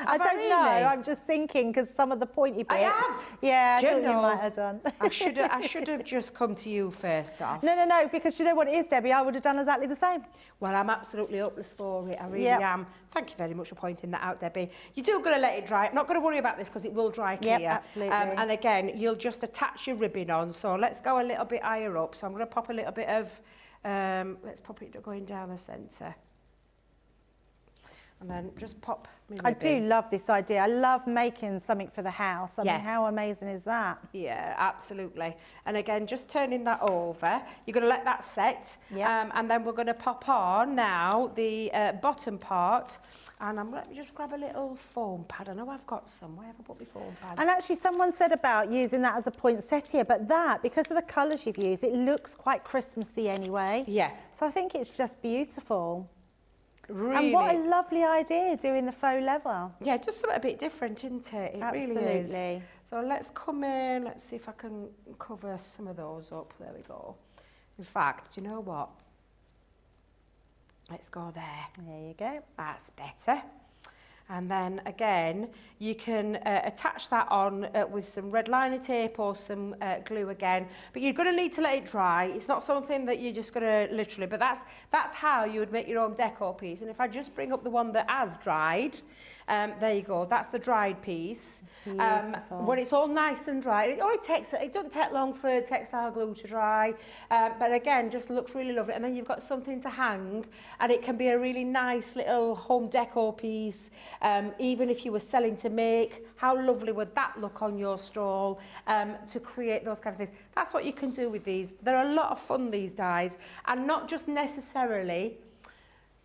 I don't know, I'm just thinking, because some of the pointy bits. I have. Yeah, I thought you might have done. I should have just come to you first off. No, because you know what it is, Debbie, I would have done exactly the same. Well, I'm absolutely hopeless for it, I really am. Thank you very much for pointing that out, Debbie. You're still going to let it dry. I'm not going to worry about this because it will dry clear. Yep, absolutely. And again, you'll just attach your ribbon on. So let's go a little bit higher up. So I'm going to pop a little bit of, let's pop it going down the centre. And then just pop my ribbon. I do love this idea. I love making something for the house. I mean, how amazing is that? Yeah, absolutely. And again, just turning that over. You're going to let that set. And then we're going to pop on now the bottom part. And let me just grab a little foam pad. I know I've got some. Where have I put my foam pads? And actually, someone said about using that as a poinsettia, but that, because of the colours you've used, it looks quite Christmassy anyway. Yeah. So I think it's just beautiful. Really. And what a lovely idea, doing the faux leather. Yeah, just something a bit different, isn't it? It really is. So let's come in, let's see if I can cover some of those up. There we go. In fact, do you know what? Let's go there. There you go. That's better. And then again, you can attach that on with some red liner tape or some glue again. But you're going to need to let it dry. It's not something that you're just going to literally, but that's how you would make your own decor piece. And if I just bring up the one that has dried, there you go. That's the dried piece. When it's all nice and dry, it doesn't take long for textile glue to dry, but again, just looks really lovely. And then you've got something to hang, and it can be a really nice little home decor piece. Even if you were selling to make, how lovely would that look on your stall to create those kind of things? That's what you can do with these. They're a lot of fun, these dies, and not just necessarily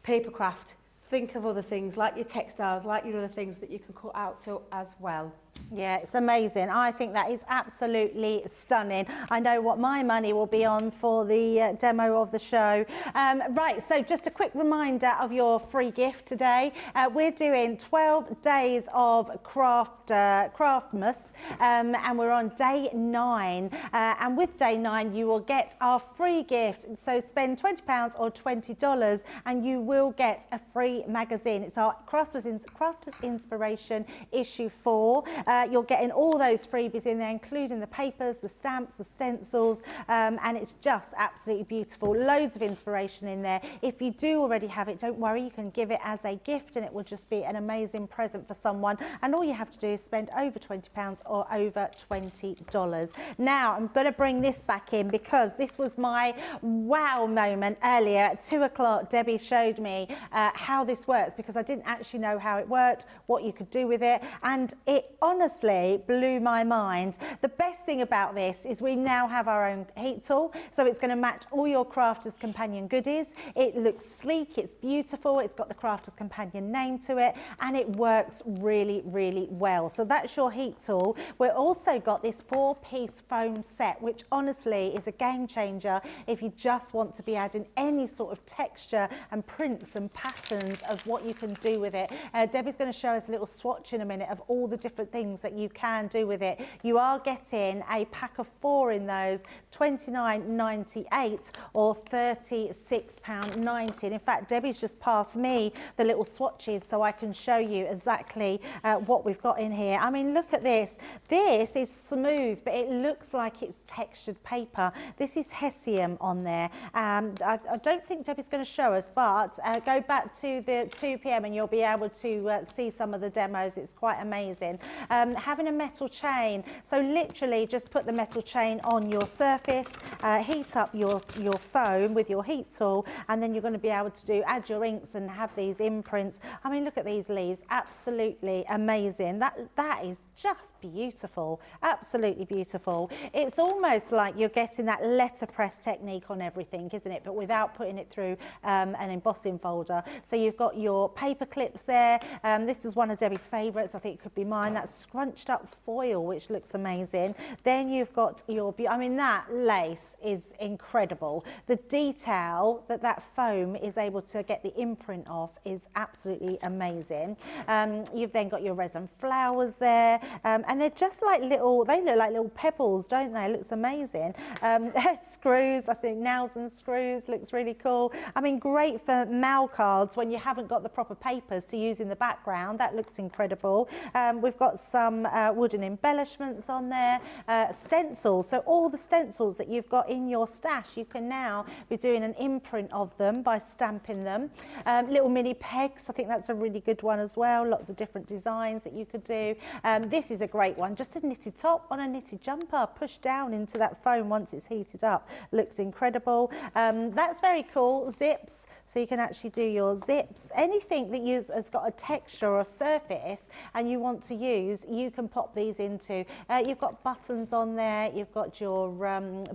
papercraft. Think of other things like your textiles, like your other things that you can cut out to as well. Yeah, it's amazing. I think that is absolutely stunning. I know what my money will be on for the demo of the show. Right, so just a quick reminder of your free gift today. We're doing 12 days of Craftmas, and we're on day 9. And with day 9, you will get our free gift. So spend £20 or $20 and you will get a free magazine. It's our Crafters Inspiration issue 4. You're getting all those freebies in there, including the papers, the stamps, the stencils, and it's just absolutely beautiful. Loads of inspiration in there. If you do already have it, don't worry, you can give it as a gift and it will just be an amazing present for someone. And all you have to do is spend over £20 or over $20. Now, I'm going to bring this back in because this was my wow moment earlier at 2 o'clock. Debbie showed me how this works because I didn't actually know how it worked, what you could do with it, and it honestly blew my mind. The best thing about this is we now have our own heat tool, so it's going to match all your Crafters Companion goodies. It looks sleek, it's beautiful, it's got the Crafters Companion name to it, and it works really, really well. So that's your heat tool. We've also got this 4-piece foam set, which honestly is a game changer if you just want to be adding any sort of texture and prints and patterns of what you can do with it. Debbie's going to show us a little swatch in a minute of all the different things that you can do with it. You are getting a pack of 4 in those, £29.98 or £36.90. In fact, Debbie's just passed me the little swatches so I can show you exactly what we've got in here. I mean, look at this. This is smooth, but it looks like it's textured paper. This is Hessium on there. I don't think Debbie's going to show us, but go back to the 2 p.m. and you'll be able to see some of the demos. It's quite amazing. Having a metal chain, so literally just put the metal chain on your surface, heat up your foam with your heat tool, and then you're going to be able to add your inks and have these imprints. I mean, look at these leaves, absolutely amazing. That is just beautiful, absolutely beautiful. It's almost like you're getting that letterpress technique on everything, isn't it? But without putting it through an embossing folder. So you've got your paper clips there. This is one of Debbie's favourites. I think it could be mine. That's scrunched up foil, which looks amazing. Then you've got your, I mean, that lace is incredible. The detail that foam is able to get the imprint off is absolutely amazing. You've then got your resin flowers there, and they're just like little, they look like little pebbles, don't they? It looks amazing. Screws, I think nails and screws looks really cool. I mean, great for mail cards when you haven't got the proper papers to use in the background. That looks incredible. We've got some wooden embellishments on there, stencils. So all the stencils that you've got in your stash, you can now be doing an imprint of them by stamping them. Little mini pegs, I think that's a really good one as well. Lots of different designs that you could do. This is a great one, just a knitted top on a knitted jumper, pushed down into that foam once it's heated up. Looks incredible. That's very cool. Zips, so you can actually do your zips. Anything that has got a texture or a surface and you want to use, you can pop these into. You've got buttons on there, you've got your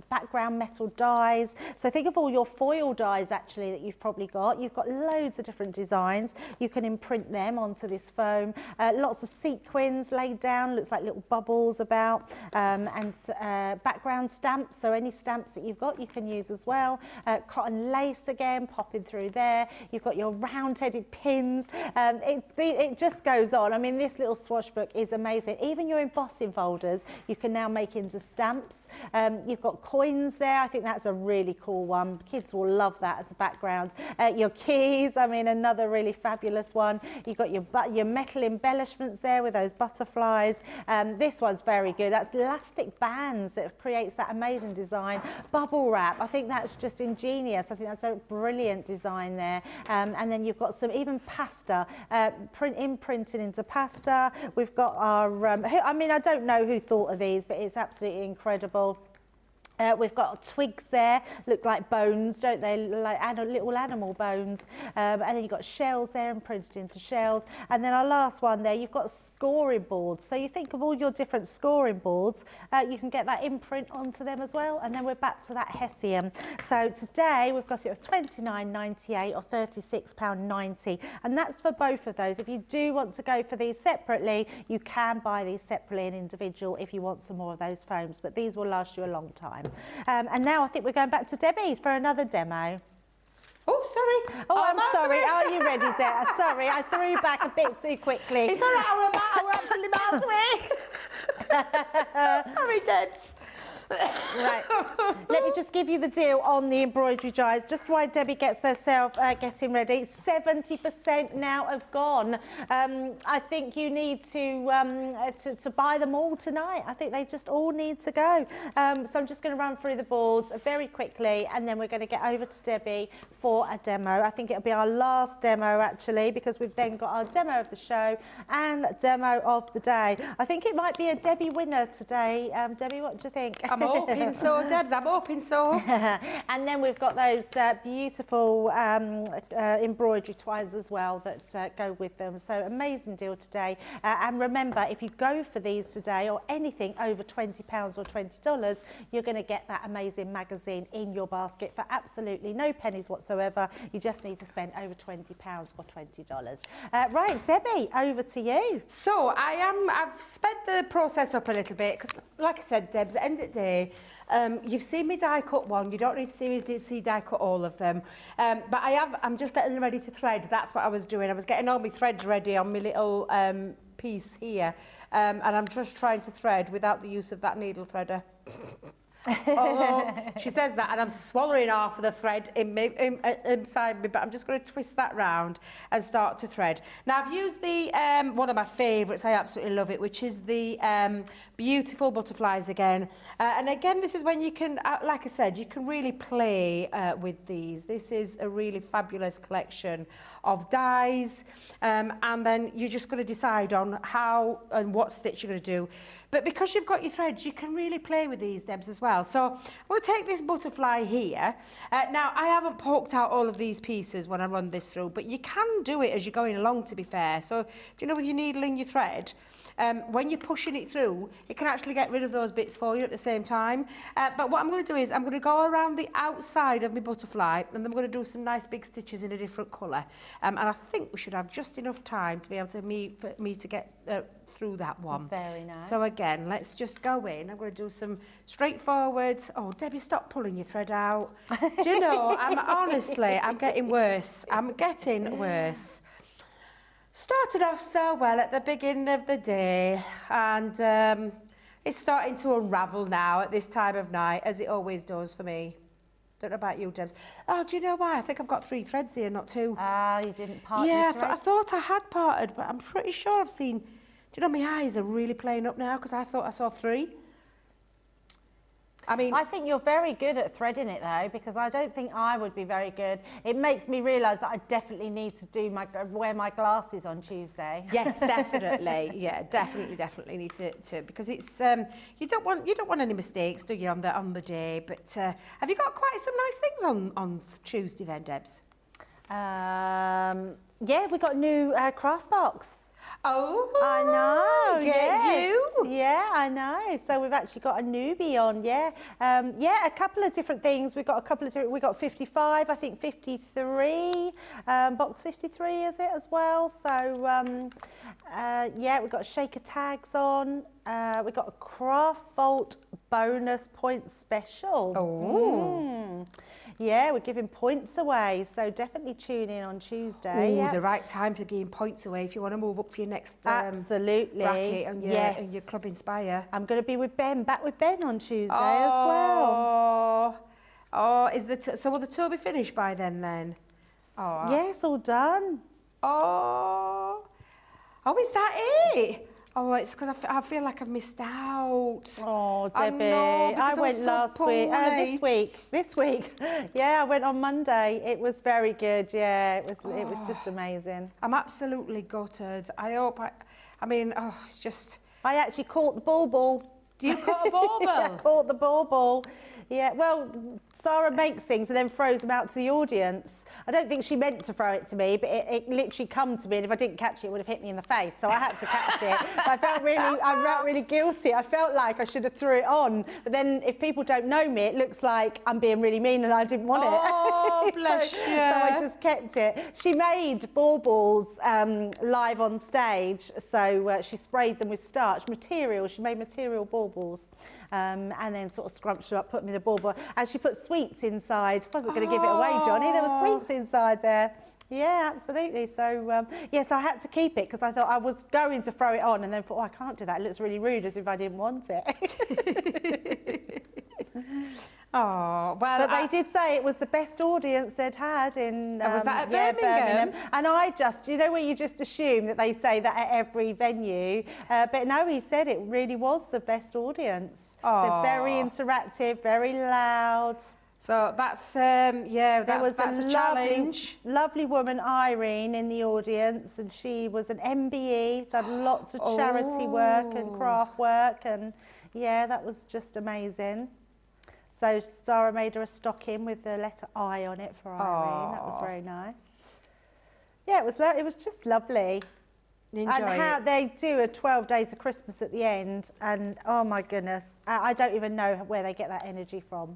background metal dies. So think of all your foil dies actually that you've probably got. You've got loads of different designs. You can imprint them onto this foam. Lots of sequins laid down, looks like little bubbles about, and background stamps, so any stamps that you've got you can use as well. Cotton lace again, popping through there. You've got your round-headed pins. It just goes on. I mean, this little swatch book is amazing. Even your embossing folders you can now make into stamps. You've got coins there. I think that's a really cool one. Kids will love that as a background. Your keys, I mean, another really fabulous one. You've got your metal embellishments there with those butterflies. This one's very good. That's elastic bands that creates that amazing design. Bubble wrap, I think that's just ingenious. I think that's a brilliant design there. And then you've got some even pasta, imprinted into pasta. We've got our, I mean, I don't know who thought of these, but it's absolutely incredible. We've got twigs there, look like bones, don't they? Like little animal bones. And then you've got shells there imprinted into shells. And then our last one there, you've got scoring boards. So you think of all your different scoring boards, you can get that imprint onto them as well. And then we're back to that Hessian. So today we've got it at £29.98 or £36.90. And that's for both of those. If you do want to go for these separately, you can buy these separately and individual if you want some more of those foams. But these will last you a long time. And now I think we're going back to Debbie for another demo. Oh, sorry. Oh, I'm sorry. Are you ready, Deb? Sorry, I threw back a bit too quickly. It's all right, we're absolutely miles away. Sorry, Debs. Right, let me just give you the deal on the embroidery jars, just while Debbie gets herself getting ready. 70% now have gone. I think you need to buy them all tonight. I think they just all need to go. So I'm just going to run through the boards very quickly, and then we're going to get over to Debbie for a demo. I think it'll be our last demo, actually, because we've then got our demo of the show and demo of the day. I think it might be a Debbie winner today. Debbie, what do you think? I'm hoping so, Debs, I'm hoping so. And then we've got those beautiful embroidery twines as well that go with them. So amazing deal today. And remember, if you go for these today or anything over £20 or $20, you're going to get that amazing magazine in your basket for absolutely no pennies whatsoever. You just need to spend over £20 or $20. Right, Debbie, over to you. So I've sped the process up a little bit because, like I said, Debs, at the end of the day, you've seen me die cut one. You don't need to see die cut all of them. But I'm just getting ready to thread. That's what I was doing. I was getting all my threads ready on my little piece here. And I'm just trying to thread without the use of that needle threader. Although she says that and I'm swallowing half of the thread inside me, but I'm just going to twist that round and start to thread. Now I've used the one of my favourites, I absolutely love it, which is the beautiful butterflies again. And again, this is when you can, like I said, you can really play with these. This is a really fabulous collection of dies, and then you're just going to decide on how and what stitch you're going to do. But because you've got your threads, you can really play with these, Debs, as well. So we'll take this butterfly here. Now, I haven't poked out all of these pieces when I run this through, but you can do it as you're going along, to be fair. So, do you know, with your needle and your thread, when you're pushing it through, it can actually get rid of those bits for you at the same time. But what I'm going to do is I'm going to go around the outside of my butterfly, and I'm going to do some nice big stitches in a different colour. And I think we should have just enough time to be able to for me to get through that one. Very nice. So again, let's just go in. I'm going to do some straightforward. Oh, Debbie, stop pulling your thread out. Do you know, I'm getting worse. I'm getting worse. Started off so well at the beginning of the day, and it's starting to unravel now at this time of night, as it always does for me. Don't know about you, Debs. Oh, do you know why? I think I've got 3 threads here, not 2. Ah, you didn't part Yeah, your threads? I thought I had parted, but I'm pretty sure I've seen... Do you know, my eyes are really playing up now because I thought I saw 3. I mean, I think you're very good at threading it though, because I don't think I would be very good. It makes me realise that I definitely need to wear my glasses on Tuesday. Yes, definitely. Yeah, definitely need to because it's you don't want any mistakes, do you, on the day? But have you got quite some nice things on Tuesday then, Debs? Yeah, we got a new craft box. Oh, I know. Get you. Yeah, I know. So we've actually got a newbie on. Yeah, yeah, a couple of different things. We got 55, I think 53, box 53 is it as well. So yeah, we've got shaker tags on. We got a Gatefold bonus point special. Oh. Yeah, we're giving points away, so definitely tune in on Tuesday. Ooh, the right time for giving points away if you want to move up to your next absolutely bracket and yes. your Club Inspire. I'm going to be with Ben, back with Ben on Tuesday as well. Oh, so will the tour be finished by then? Oh, yes, all done. Oh, is that it? Oh, it's because I feel like I've missed out. Oh, Debbie. I went last week. This week. Yeah, I went on Monday. It was very good. Yeah, it was just amazing. I'm absolutely gutted. I mean, it's just... I actually caught the bauble. Do you caught a bauble? Yeah, I caught the bauble. Yeah, well, Sarah makes things and then throws them out to the audience. I don't think she meant to throw it to me, but it literally come to me, and if I didn't catch it, it would have hit me in the face. So I had to catch it. But I felt really guilty. I felt like I should have threw it on. But then if people don't know me, it looks like I'm being really mean and I didn't want it. Oh, bless so, you. So I just kept it. She made baubles live on stage. So she sprayed them with starch material. She made material baubles. And then sort of scrunched them up, put them in a bauble. And she put sweets inside. Wasn't going to give it away, Johnny. There were sweets inside there. Yeah, absolutely. So, yes, I had to keep it because I thought I was going to throw it on and then thought, oh, I can't do that. It looks really rude as if I didn't want it. Oh, well, but they did say it was the best audience they'd had in was that at Birmingham? And I just, you know, where you just assume that they say that at every venue, but no, he said it really was the best audience. So very interactive, very loud. So that's yeah, there was that's a challenge. Lovely woman, Irene, in the audience, and she was an MBE, done lots of charity work and craft work, and yeah, that was just amazing. So Sarah made her a stocking with the letter I on it for Irene. That was very nice. Yeah, it was just lovely. Enjoy and how they do a 12 days of Christmas at the end, and oh my goodness, I don't even know where they get that energy from.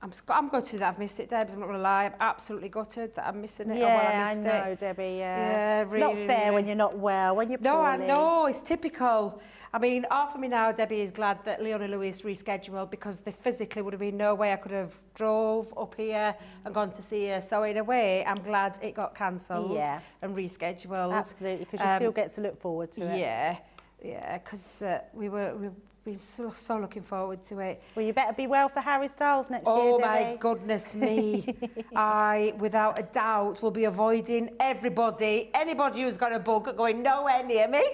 I'm gutted that I've missed it, Debs. I'm not going to lie. I'm absolutely gutted that I'm missing it. Yeah, I know, Debbie. Yeah, it's really, not fair when you're not well, when you're poorly. No, I know. It's typical. I mean, half of me now, Debbie, is glad that Leonie Lewis rescheduled because there physically would have been no way I could have drove up here and gone to see her. So in a way, I'm glad it got cancelled and rescheduled. Absolutely, because you still get to look forward to it. Yeah, because we've been so looking forward to it. Well, you better be well for Harry Styles next year, Oh Debbie. my goodness me. I, without a doubt, will be avoiding anybody who's got a bug going nowhere near me.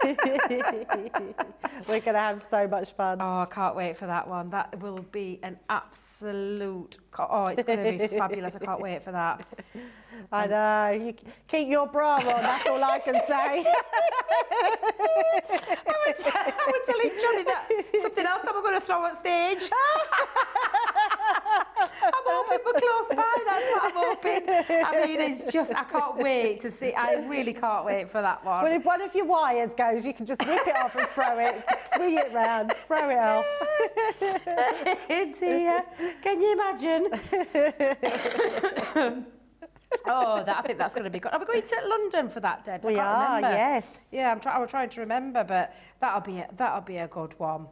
We're going to have so much fun. Oh, I can't wait for that one. That will be an absolute... Oh, it's going to be fabulous. I can't wait for that. I know. You keep your bra on, that's all I can say. I was telling Johnny that something else that we're going to throw on stage. I'm hoping we're close by, that's what I'm hoping. I mean, it's just, I can't wait to see. I really can't wait for that one. Well, if one of your wires goes, you can just whip it off and throw it, swing it round, throw it off. Dear, can you imagine? Oh, I think that's going to be good. Are we going to London for that, Deb? We are, remember. yes. Yeah, I was trying to remember, but that'll be a good one.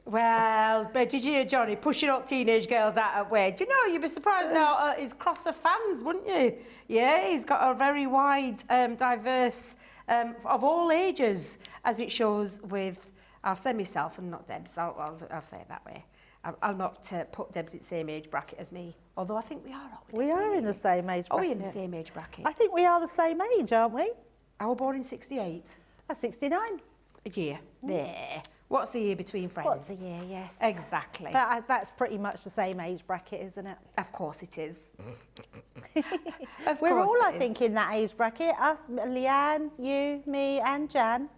Well, but did you hear Johnny pushing up teenage girls out of way? Do you know, you'd be surprised now his cross of fans, wouldn't you? Yeah, he's got a very wide, diverse, of all ages, as it shows with, I'll say myself and not Debs, I'll say it that way. I'll not put Debs in the same age bracket as me, although I think we are, aren't we? We are in the same age bracket. Are we in the same age bracket? I think we are the same age, aren't we? I was born in 68. I'm 69. A year. There. What's the year between friends? What's the year, yes. Exactly. But that's pretty much the same age bracket, isn't it? Of course it is. We're all, I think, in that age bracket. Us, Leanne, you, me and Jan.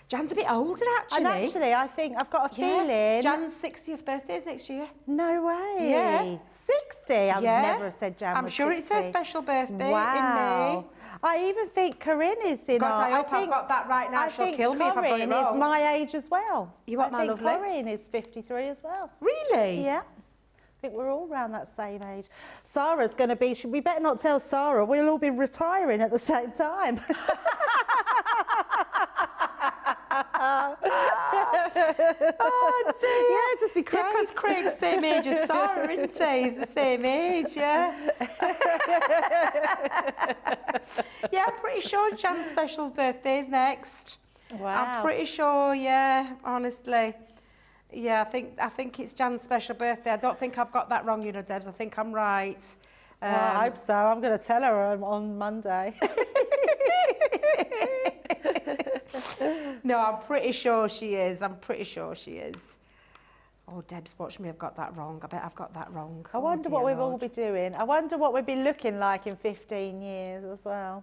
Jan's a bit older, actually. And actually, I think I've got a feeling... Jan's 60th birthday is next year. No way. Yeah. 60? I've never have said Jan I'm was sure 60. it says special birthday in Wow. May. I even think Corinne is in God, our... I hope I've got that right now. She'll kill me if I've got it Corinne wrong. is my age as well. You what, my I think lovely? Corinne is 53 as well. Really? Yeah. I think we're all around that same age. Sarah's going to be... We better not tell Sarah. We'll all be retiring at the same time. Oh, dear. Yeah, just be Craig. Yeah, because Craig's same age as Sarah, isn't he? He's the same age, yeah. Yeah, I'm pretty sure Jan's special birthday's next. Wow. I'm pretty sure, yeah, honestly. Yeah, I think it's Jan's special birthday. I don't think I've got that wrong, you know, Debs. I think I'm right. Well, I hope so. I'm going to tell her on Monday. No, I'm pretty sure she is. I'm pretty sure she is. Oh, Debs, watch me. I've got that wrong. I bet I've got that wrong. I wonder what we'll all be doing. I wonder what we'll be looking like in 15 years as well.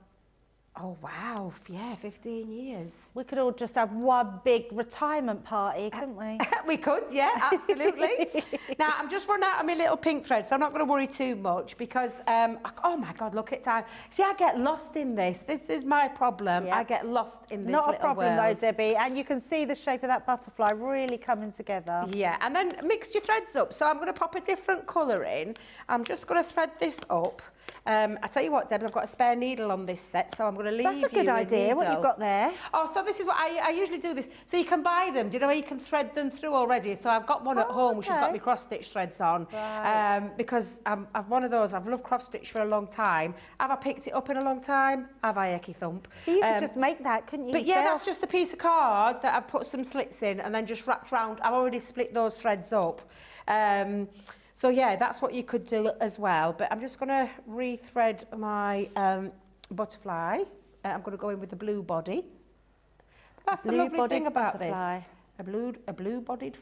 Oh, wow. Yeah, 15 years. We could all just have one big retirement party, couldn't we? We could, yeah, absolutely. Now, I'm just running out of my little pink thread, so I'm not going to worry too much because, oh my God, look at time. See, I get lost in this. This is my problem. Yeah. I get lost in this Not little a problem world. though, Debbie. And you can see the shape of that butterfly really coming together. Yeah, and then mix your threads up. So I'm going to pop a different colour in. I'm just going to thread this up. I tell you what, Deb, I've got a spare needle on this set, so I'm going to leave you That's a good idea, what you've got there. Oh, so this is what I usually do this. So you can buy them. Do you know where you can thread them through already? So I've got one at home which has got my cross-stitch threads on. Right. Because I'm one of those, I've loved cross-stitch for a long time. Have I picked it up in a long time? Have I, Ecky Thump? So you could just make that, couldn't you? But yeah, yourself? that's just a piece of card that I've put some slits in and then just wrapped round. I've already split those threads up. So yeah, that's what you could do as well. But I'm just going to rethread my butterfly. I'm going to go in with the blue body. That's the lovely thing about this. A blue-bodied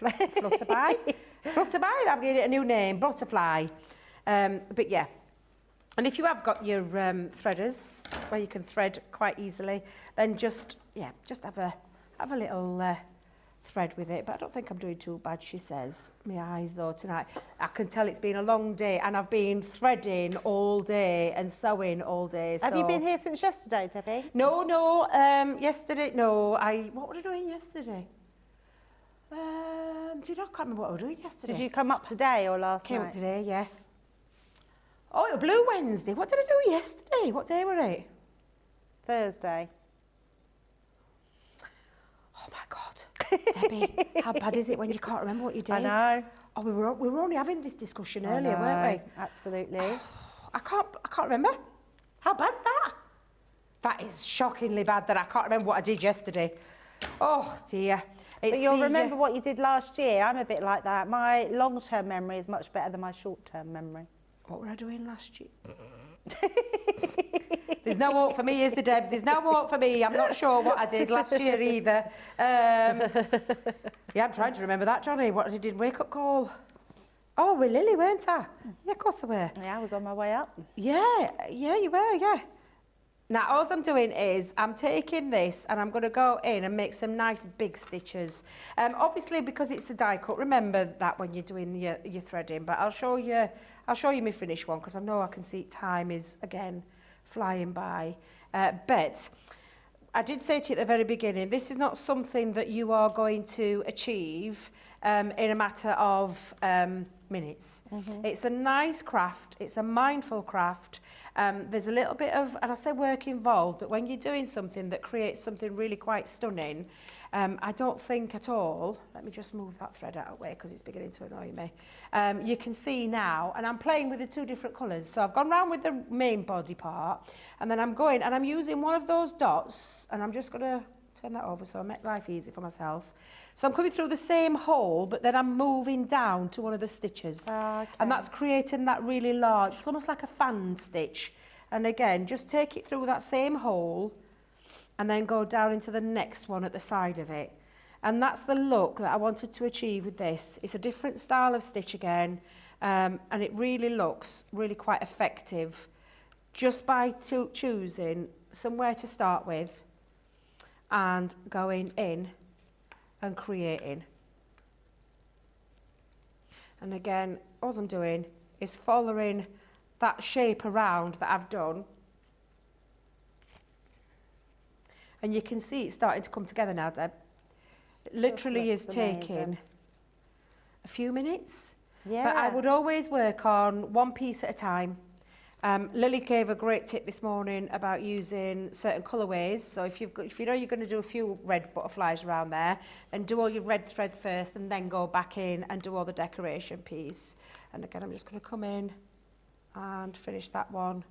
flutterby. Flutterby, I'm giving it a new name, butterfly. But yeah. And if you have got your threaders where you can thread quite easily, then just have a little thread with it. But I don't think I'm doing too bad, she says. My eyes though tonight. I can tell it's been a long day and I've been threading all day and sewing all day. Have you been here since yesterday, Debbie? No, yesterday, no. What were I doing yesterday? Do you know, I can't remember what I was doing yesterday. Did you come up today or last Came night? up today, yeah. Oh, it was Blue Wednesday. What did I do yesterday? What day were it? Thursday. Oh my God. Debbie, how bad is it when you can't remember what you did? I know. Oh, we were only having this discussion earlier, weren't we? Absolutely. I can't remember. How bad's that? That is shockingly bad that I can't remember what I did yesterday. Oh dear. But you'll remember what you did last year. I'm a bit like that. My long-term memory is much better than my short-term memory. What were I doing last year? There's no hope for me, is there, Debs? There's no hope for me. I'm not sure what I did last year either. Yeah, I'm trying to remember that, Johnny. What did I do? Wake-up call? Oh, with Lily, weren't I? Yeah, of course I were. Yeah, I was on my way up. Yeah, you were, yeah. Now, all I'm doing is I'm taking this and I'm going to go in and make some nice big stitches. Obviously, because it's a die cut, remember that when you're doing your threading, but I'll show you my finished one because I know I can see time is, again, flying by. But I did say to you at the very beginning, this is not something that you are going to achieve in a matter of minutes. It's a nice craft, it's a mindful craft. There's a little bit of, and I say work involved, but when you're doing something that creates something really quite stunning, I don't think at all, let me just move that thread out of the way because it's beginning to annoy me. You can see now, and I'm playing with the two different colours. So I've gone round with the main body part, and then I'm going, and I'm using one of those dots, and I'm just going to turn that over so I make life easy for myself. So I'm coming through the same hole, but then I'm moving down to one of the stitches. Okay. And that's creating that really large, it's almost like a fan stitch. And again, just take it through that same hole, and then go down into the next one at the side of it. And that's the look that I wanted to achieve with this. It's a different style of stitch again, and it really looks really quite effective just by choosing somewhere to start with and going in and creating. And again, all I'm doing is following that shape around that I've done. And you can see it's starting to come together now, Deb. It literally is taking a few minutes. Yeah. But I would always work on one piece at a time. Lily gave a great tip this morning about using certain colourways. So if you know you're going to do a few red butterflies around there, then do all your red thread first and then go back in and do all the decoration piece. And again, I'm just going to come in and finish that one.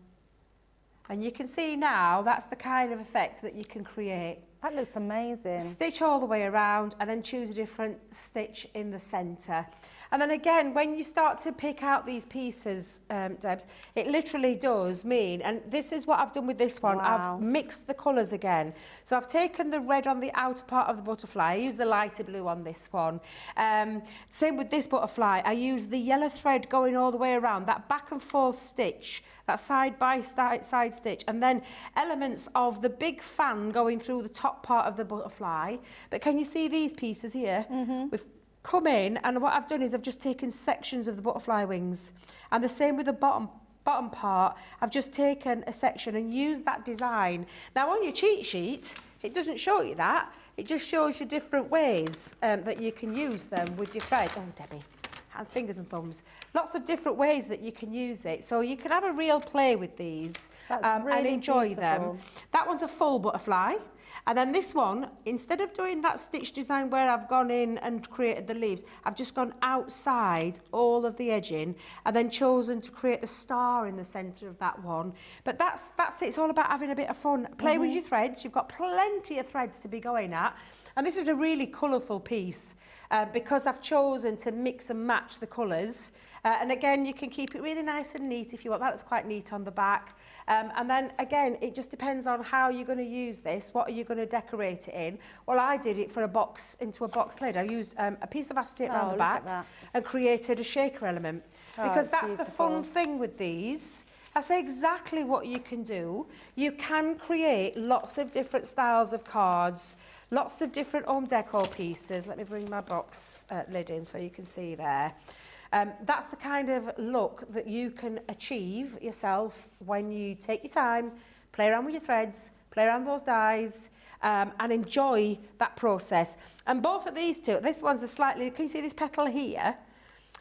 And you can see now that's the kind of effect that you can create. That looks amazing. Stitch all the way around and then choose a different stitch in the centre. And then again, when you start to pick out these pieces, Debs, it literally does mean, and this is what I've done with this one, Wow. I've mixed the colours again. So I've taken the red on the outer part of the butterfly, I use the lighter blue on this one. Same with this butterfly, I use the yellow thread going all the way around, that back and forth stitch, that side by side stitch, and then elements of the big fan going through the top part of the butterfly. But can you see these pieces here? We've come in, and what I've done is I've just taken sections of the butterfly wings, and the same with the bottom part. I've just taken a section and used that design. Now on your cheat sheet, it doesn't show you that. It just shows you different ways that you can use them with your thread. Oh, Debbie, and fingers and thumbs. Lots of different ways that you can use it. So you can have a real play with these and enjoy them. That one's a full butterfly. And then this one, instead of doing that stitch design where I've gone in and created the leaves, I've just gone outside all of the edging and then chosen to create the star in the centre of that one. But that's it. It's all about having a bit of fun. Play with your threads. You've got plenty of threads to be going at. And this is a really colourful piece because I've chosen to mix and match the colours. And again, you can keep it really nice and neat if you want. That looks quite neat on the back. And then again, it just depends on how you're going to use this. What are you going to decorate it in? Well, I did it for a box, into a box lid. I used a piece of acetate around the back and created a shaker element. Because that's the fun thing with these. That's exactly what you can do. You can create lots of different styles of cards, lots of different home decor pieces. Let me bring my box lid in so you can see there. That's the kind of look that you can achieve yourself when you take your time, play around with your threads, play around those dies, and enjoy that process. And both of these two, this one's a slightly, can you see this petal here?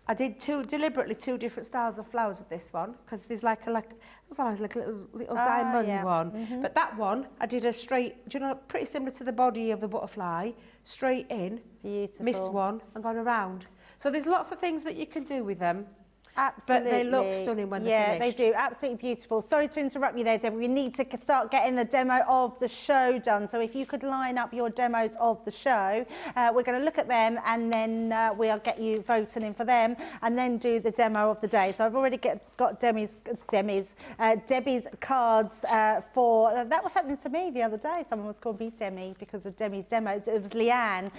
I did deliberately two different styles of flowers with this one because there's like a little diamond one. But that one, I did a straight, do you know, pretty similar to the body of the butterfly, straight in, missed one and gone around. So there's lots of things that you can do with them. Absolutely. But they look stunning when they're finished. Yeah, they do. Absolutely beautiful. Sorry to interrupt you there, Debbie. We need to start getting the demo of the show done. So if you could line up your demos of the show, we're going to look at them and then we'll get you voting in for them and then do the demo of the day. So I've already got Debbie's cards for... that was happening to me the other day. Someone was called me Demi because of Demi's demo. It was Leanne.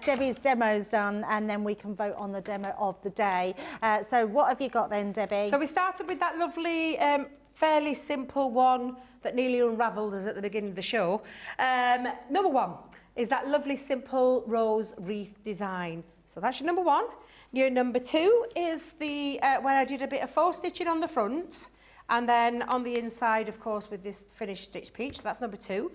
Debbie's demo's done and then we can vote on the demo of the day. So what have you got then, Debbie? So we started with that lovely, fairly simple one that nearly unravelled us at the beginning of the show. Number one is that lovely simple rose wreath design. So that's your number one. Your number two is the where I did a bit of faux stitching on the front and then on the inside, of course, with this finished stitch peach. So that's number two.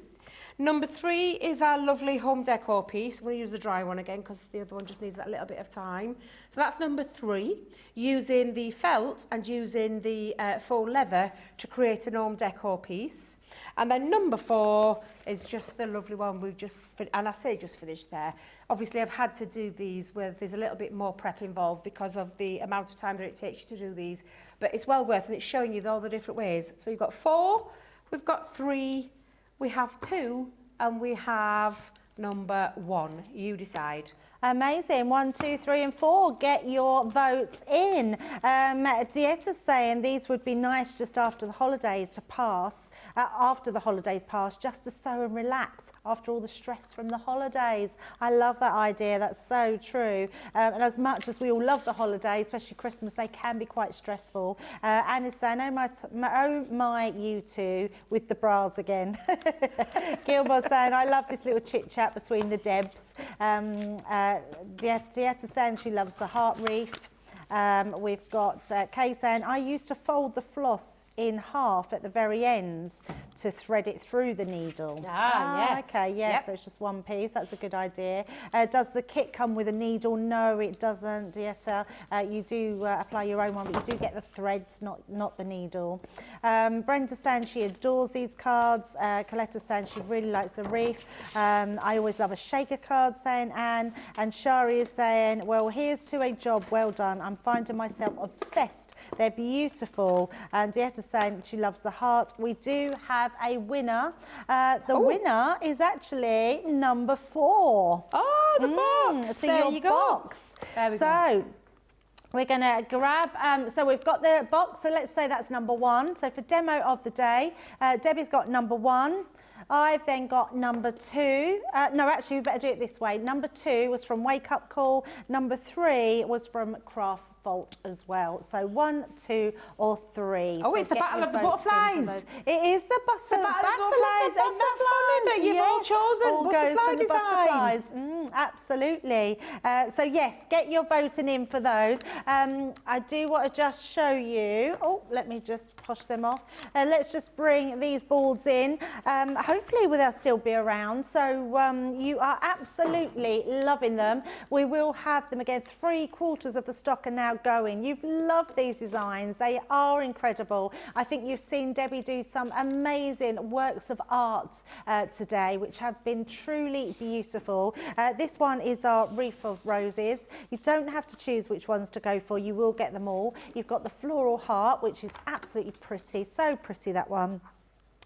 Number three is our lovely home decor piece. We'll use the dry one again because the other one just needs that little bit of time. So that's number three, using the felt and using the faux leather to create an home decor piece. And then number four is just the lovely one we've just, and I say just finished there. Obviously, I've had to do these where there's a little bit more prep involved because of the amount of time that it takes you to do these. But it's well worth it, and it's showing you all the different ways. So you've got four, we've got three, we have two, and we have number one. You decide. Amazing. 1, 2, 3 and 4. Get your votes in. Dietta's saying these would be nice just after the holidays to pass, just to sew and relax after all the stress from the holidays. I love that idea. That's so true. And as much as we all love the holidays, especially Christmas, they can be quite stressful. Anne is saying, oh my, you two with the bras again. Gilmore's saying, I love this little chit chat between the Debs. Dieta saying she loves the heart wreath. We've got Kay saying, I used to fold the floss in half at the very ends to thread it through the needle. Yeah. Okay, yeah, yep. So it's just one piece. That's a good idea. Does the kit come with a needle? No, it doesn't, Dieta. You do apply your own one, but you do get the threads, not the needle. Brenda saying she adores these cards. Coletta saying she really likes the wreath. I always love a shaker card, saying Anne. And Shari is saying, well, here's to a job well done. I'm finding myself obsessed. They're beautiful. And Dieta saying she loves the heart. We do have a winner. The winner is actually number 4. Oh, Oh, the box. So there your you go. box. There we so, go. We're going to grab, so we've got the box, so let's say that's number 1. So for demo of the day, Debbie's got number 1. I've then got number 2. No, actually, we better do it this way. Number 2 was from Wake Up Call. Number 3 was from Craft Vault as well. So 1, 2, or 3. Oh, so it's the get Battle your of the votes in for Butterflies. those. It is the Battle Battle of the of Butterflies. the Isn't that funny that you've all chosen all butterfly goes from the design? butterflies. Absolutely. So yes, get your voting in for those. I do want to just show you. Oh, let me just push them off. Let's just bring these boards in. Hopefully they'll still be around. So you are absolutely loving them. We will have them again. 3/4 of the stock are now going. You've loved these designs. They are incredible. I think you've seen Debbie do some amazing works of art today, which have been truly beautiful. This one is our Wreath of Roses. You don't have to choose which ones to go for. You will get them all. You've got the Floral Heart, which is absolutely pretty. So pretty, that one.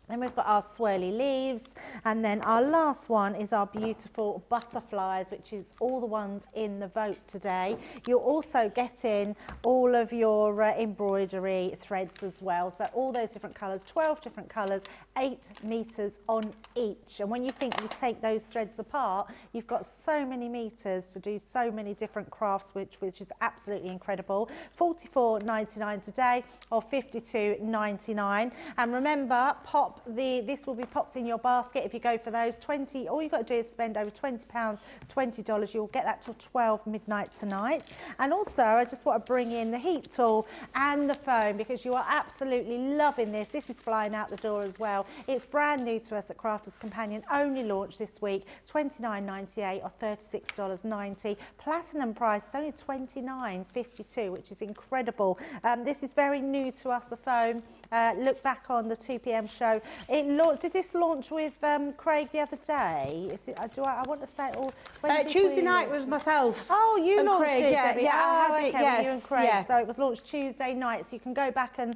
Then we've got our swirly leaves, and then our last one is our beautiful butterflies, which is all the ones in the vote today. You're also getting all of your embroidery threads as well. So all those different colours, 12 different colours, 8 metres on each. And when you think you take those threads apart, you've got so many metres to do so many different crafts, which is absolutely incredible. $44.99 today, or $52.99. And remember, this will be popped in your basket if you go for those. All you've got to do is spend over £20, $20. You'll get that till 12 midnight tonight. And also, I just want to bring in the heat tool and the foam, because you are absolutely loving this. This is flying out the door as well. It's brand new to us at Crafters Companion, only launched this week, $29.98 or $36.90. Platinum price is only $29.52, which is incredible. This is very new to us, the foam. Look back on the 2 p.m. show. Did this launch with Craig the other day? Is it? I want to say it all. Tuesday night was myself. Oh, you and launched Craig, it, yeah, Debbie. yeah, I had okay, it, well, yes, you and Craig. yeah. So it was launched Tuesday night. So you can go back and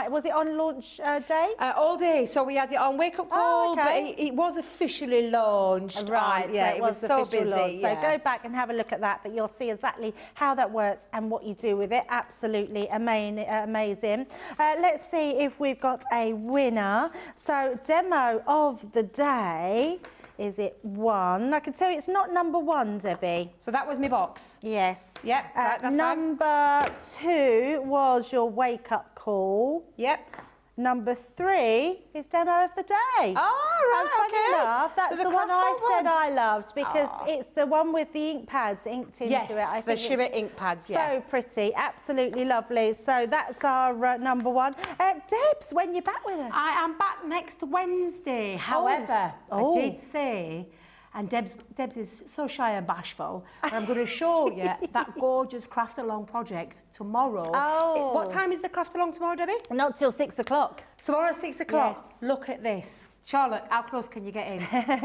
was it on launch day? All day. So we had it on Wake Up Call, but it was officially launched. Right, yeah, so it was so busy. Launch. So yeah. go back and have a look at that, but you'll see exactly how that works and what you do with it. Absolutely amazing. Let's see if we've got a winner. So demo of the day. Is it 1? I can tell you it's not number 1, Debbie. So that was my box. Yes. Yep, that's number 2 was your Wake Up Call. Yep. Number 3 is demo of the day. Oh, right, and funny enough, that's the one I said I loved, because it's the one with the ink pads inked into it. I think the shimmer ink pads, so pretty, absolutely lovely. So that's our number 1. Debs, when you're back with us? I am back next Wednesday. However, I did say, and Debs is so shy and bashful, and I'm going to show you that gorgeous craft along project tomorrow. What time is the craft along tomorrow, Debbie? Not till 6 o'clock. Tomorrow at 6 o'clock. Yes. Look at this. Charlotte, how close can you get in?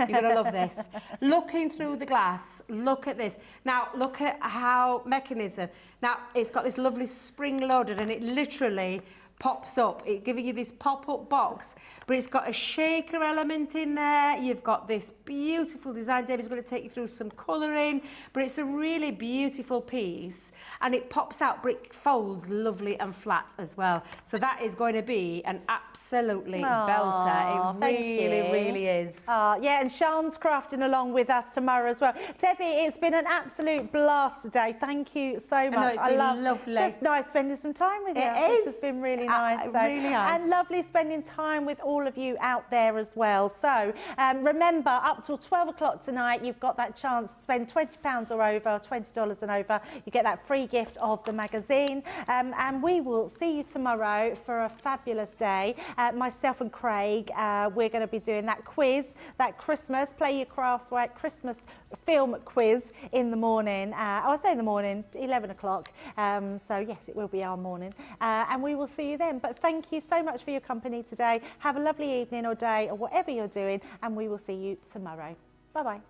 You're going to love this. Looking through the glass, look at this. Now, look at how mechanism. Now, it's got this lovely spring loaded, and it literally pops up. It's giving you this pop-up box, but it's got a shaker element in there. You've got this beautiful design. Debbie's going to take you through some colouring, but it's a really beautiful piece, and it pops out, but it folds lovely and flat as well. So that is going to be an absolutely belter. It really is. Yeah, and Sean's crafting along with us tomorrow as well. Debbie, it's been an absolute blast today. Thank you so much. I love lovely. Just nice spending some time with you. It has been really nice. Really nice. And lovely spending time with all of you out there as well. So remember, up till 12 o'clock tonight, you've got that chance to spend £20 or over, $20 and over. You get that free gift of the magazine. And we will see you tomorrow for a fabulous day. Myself and Craig, we're going to be doing that quiz, that Christmas, Play Your Crafts Right Christmas film quiz in the morning. I say in the morning, 11 o'clock. So yes, it will be our morning. And we will see you then. But thank you so much for your company today. Have a lovely evening or day or whatever you're doing, and we will see you tomorrow. Bye-bye.